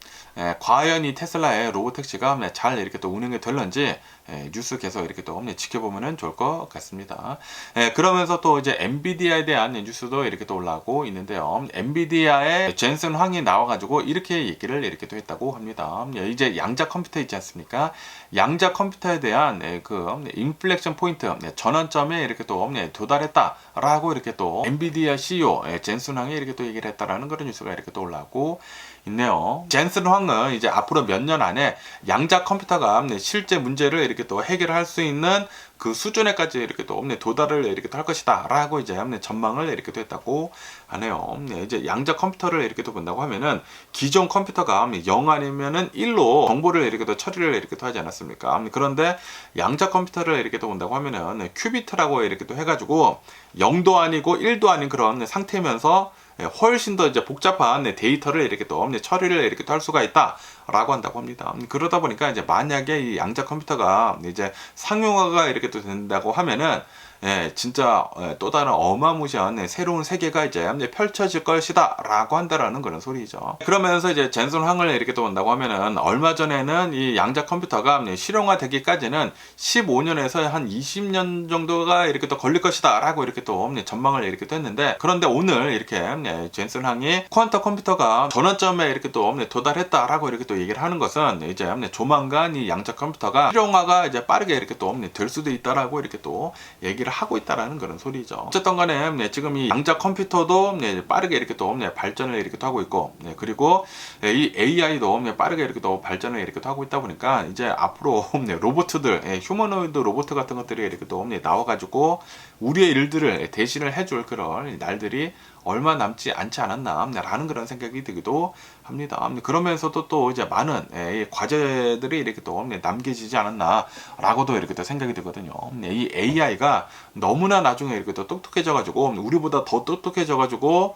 과연 이 테슬라의 로보택시가 잘 이렇게 또 운영이 될런지 뉴스 계속 이렇게 또 지켜보면 좋을 것 같습니다. 그러면서 또 이제 엔비디아에 대한 뉴스도 이렇게 또 올라오고 있는데요. 엔비디아의 젠슨 황이 나와가지고 이렇게 얘기를 이렇게 또 했다고 합니다. 이제 양자 컴퓨터 있지 않습니까? 양자 컴퓨터에 대한 그 인플렉션 포인트 전환점에 이렇게 또 도달했다라고 이렇게 또 엔비디아 CEO 젠슨 황이 이렇게 또 얘기를 했다라는 그런 뉴스가 이렇게 또 올라오고 있네요. 젠슨 황은 이제 앞으로 몇 년 안에 양자 컴퓨터가 실제 문제를 이렇게 또 해결할 수 있는 그 수준에까지 이렇게 또 도달을 이렇게 또 할 것이다 라고 이제 전망을 이렇게 또 했다고 하네요. 이제 양자 컴퓨터를 이렇게 또 본다고 하면은 기존 컴퓨터가 0 아니면은 1로 정보를 이렇게 또 처리를 이렇게 또 하지 않았습니까? 그런데 양자 컴퓨터를 이렇게 또 본다고 하면은 큐비트라고 이렇게 또 해가지고 0도 아니고 1도 아닌 그런 상태면서 훨씬 더 이제 복잡한 데이터를 이렇게 또 처리를 이렇게 또 할 수가 있다라고 한다고 합니다. 그러다 보니까 이제 만약에 이 양자 컴퓨터가 이제 상용화가 이렇게 또 된다고 하면은 진짜 또 다른 어마무시한 새로운 세계가 이제 펼쳐질 것이다 라고 한다라는 그런 소리죠. 그러면서 이제 젠슨 황을 이렇게 또 본다고 하면은 얼마 전에는 이 양자 컴퓨터가 실용화 되기까지는 15년에서 한 20년 정도가 이렇게 또 걸릴 것이다 라고 이렇게 또 전망을 이렇게 또 했는데, 그런데 오늘 이렇게 젠슨 황이 쿼antum 컴퓨터가 전환점에 이렇게 또 도달했다 라고 이렇게 또 얘기를 하는 것은 이제 조만간 이 양자 컴퓨터가 실용화가 이제 빠르게 이렇게 또 될 수도 있다라고 이렇게 또 얘기를 하고 있다라는 그런 소리죠. 어쨌든 간에 지금 이 양자 컴퓨터도 빠르게 이렇게 또 발전을 이렇게 또 하고 있고, 그리고 이 AI도 빠르게 이렇게 또 발전을 이렇게 또 하고 있다 보니까 이제 앞으로 로봇들, 휴머노이드 로봇 같은 것들이 이렇게 또 나와가지고 우리의 일들을 대신을 해줄 그런 날들이 얼마 남지 않지 않았나 라는 그런 생각이 들기도 합니다. 그러면서도 또 이제 많은 과제들이 이렇게 또 남겨지지 않았나 라고도 이렇게 또 생각이 들거든요. 이 AI가 너무나 나중에 이렇게 또 똑똑해져 가지고 우리보다 더 똑똑해져 가지고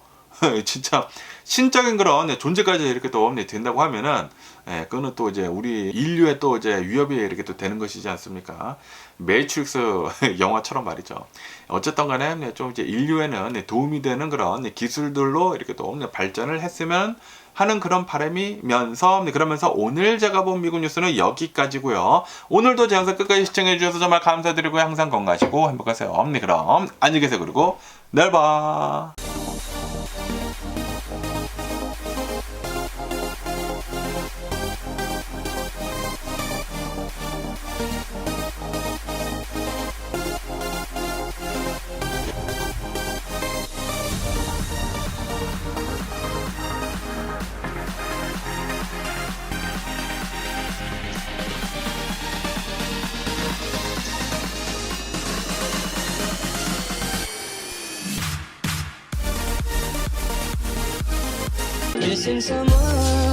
진짜 신적인 그런 존재까지 이렇게 또 된다고 하면은 그거는 또 이제 우리 인류의 또 이제 위협이 이렇게 또 되는 것이지 않습니까? 매트릭스 영화처럼 말이죠. 어쨌든 간에 좀 이제 인류에는 도움이 되는 그런 기술들로 이렇게 또 발전을 했으면 하는 그런 바람이면서, 그러면서 오늘 제가 본 미국 뉴스는 여기까지고요. 오늘도 제 영상 끝까지 시청해 주셔서 정말 감사드리고요. 항상 건강하시고 행복하세요. 그럼 안녕히 계세요. 그리고 내일 봐. Missing someone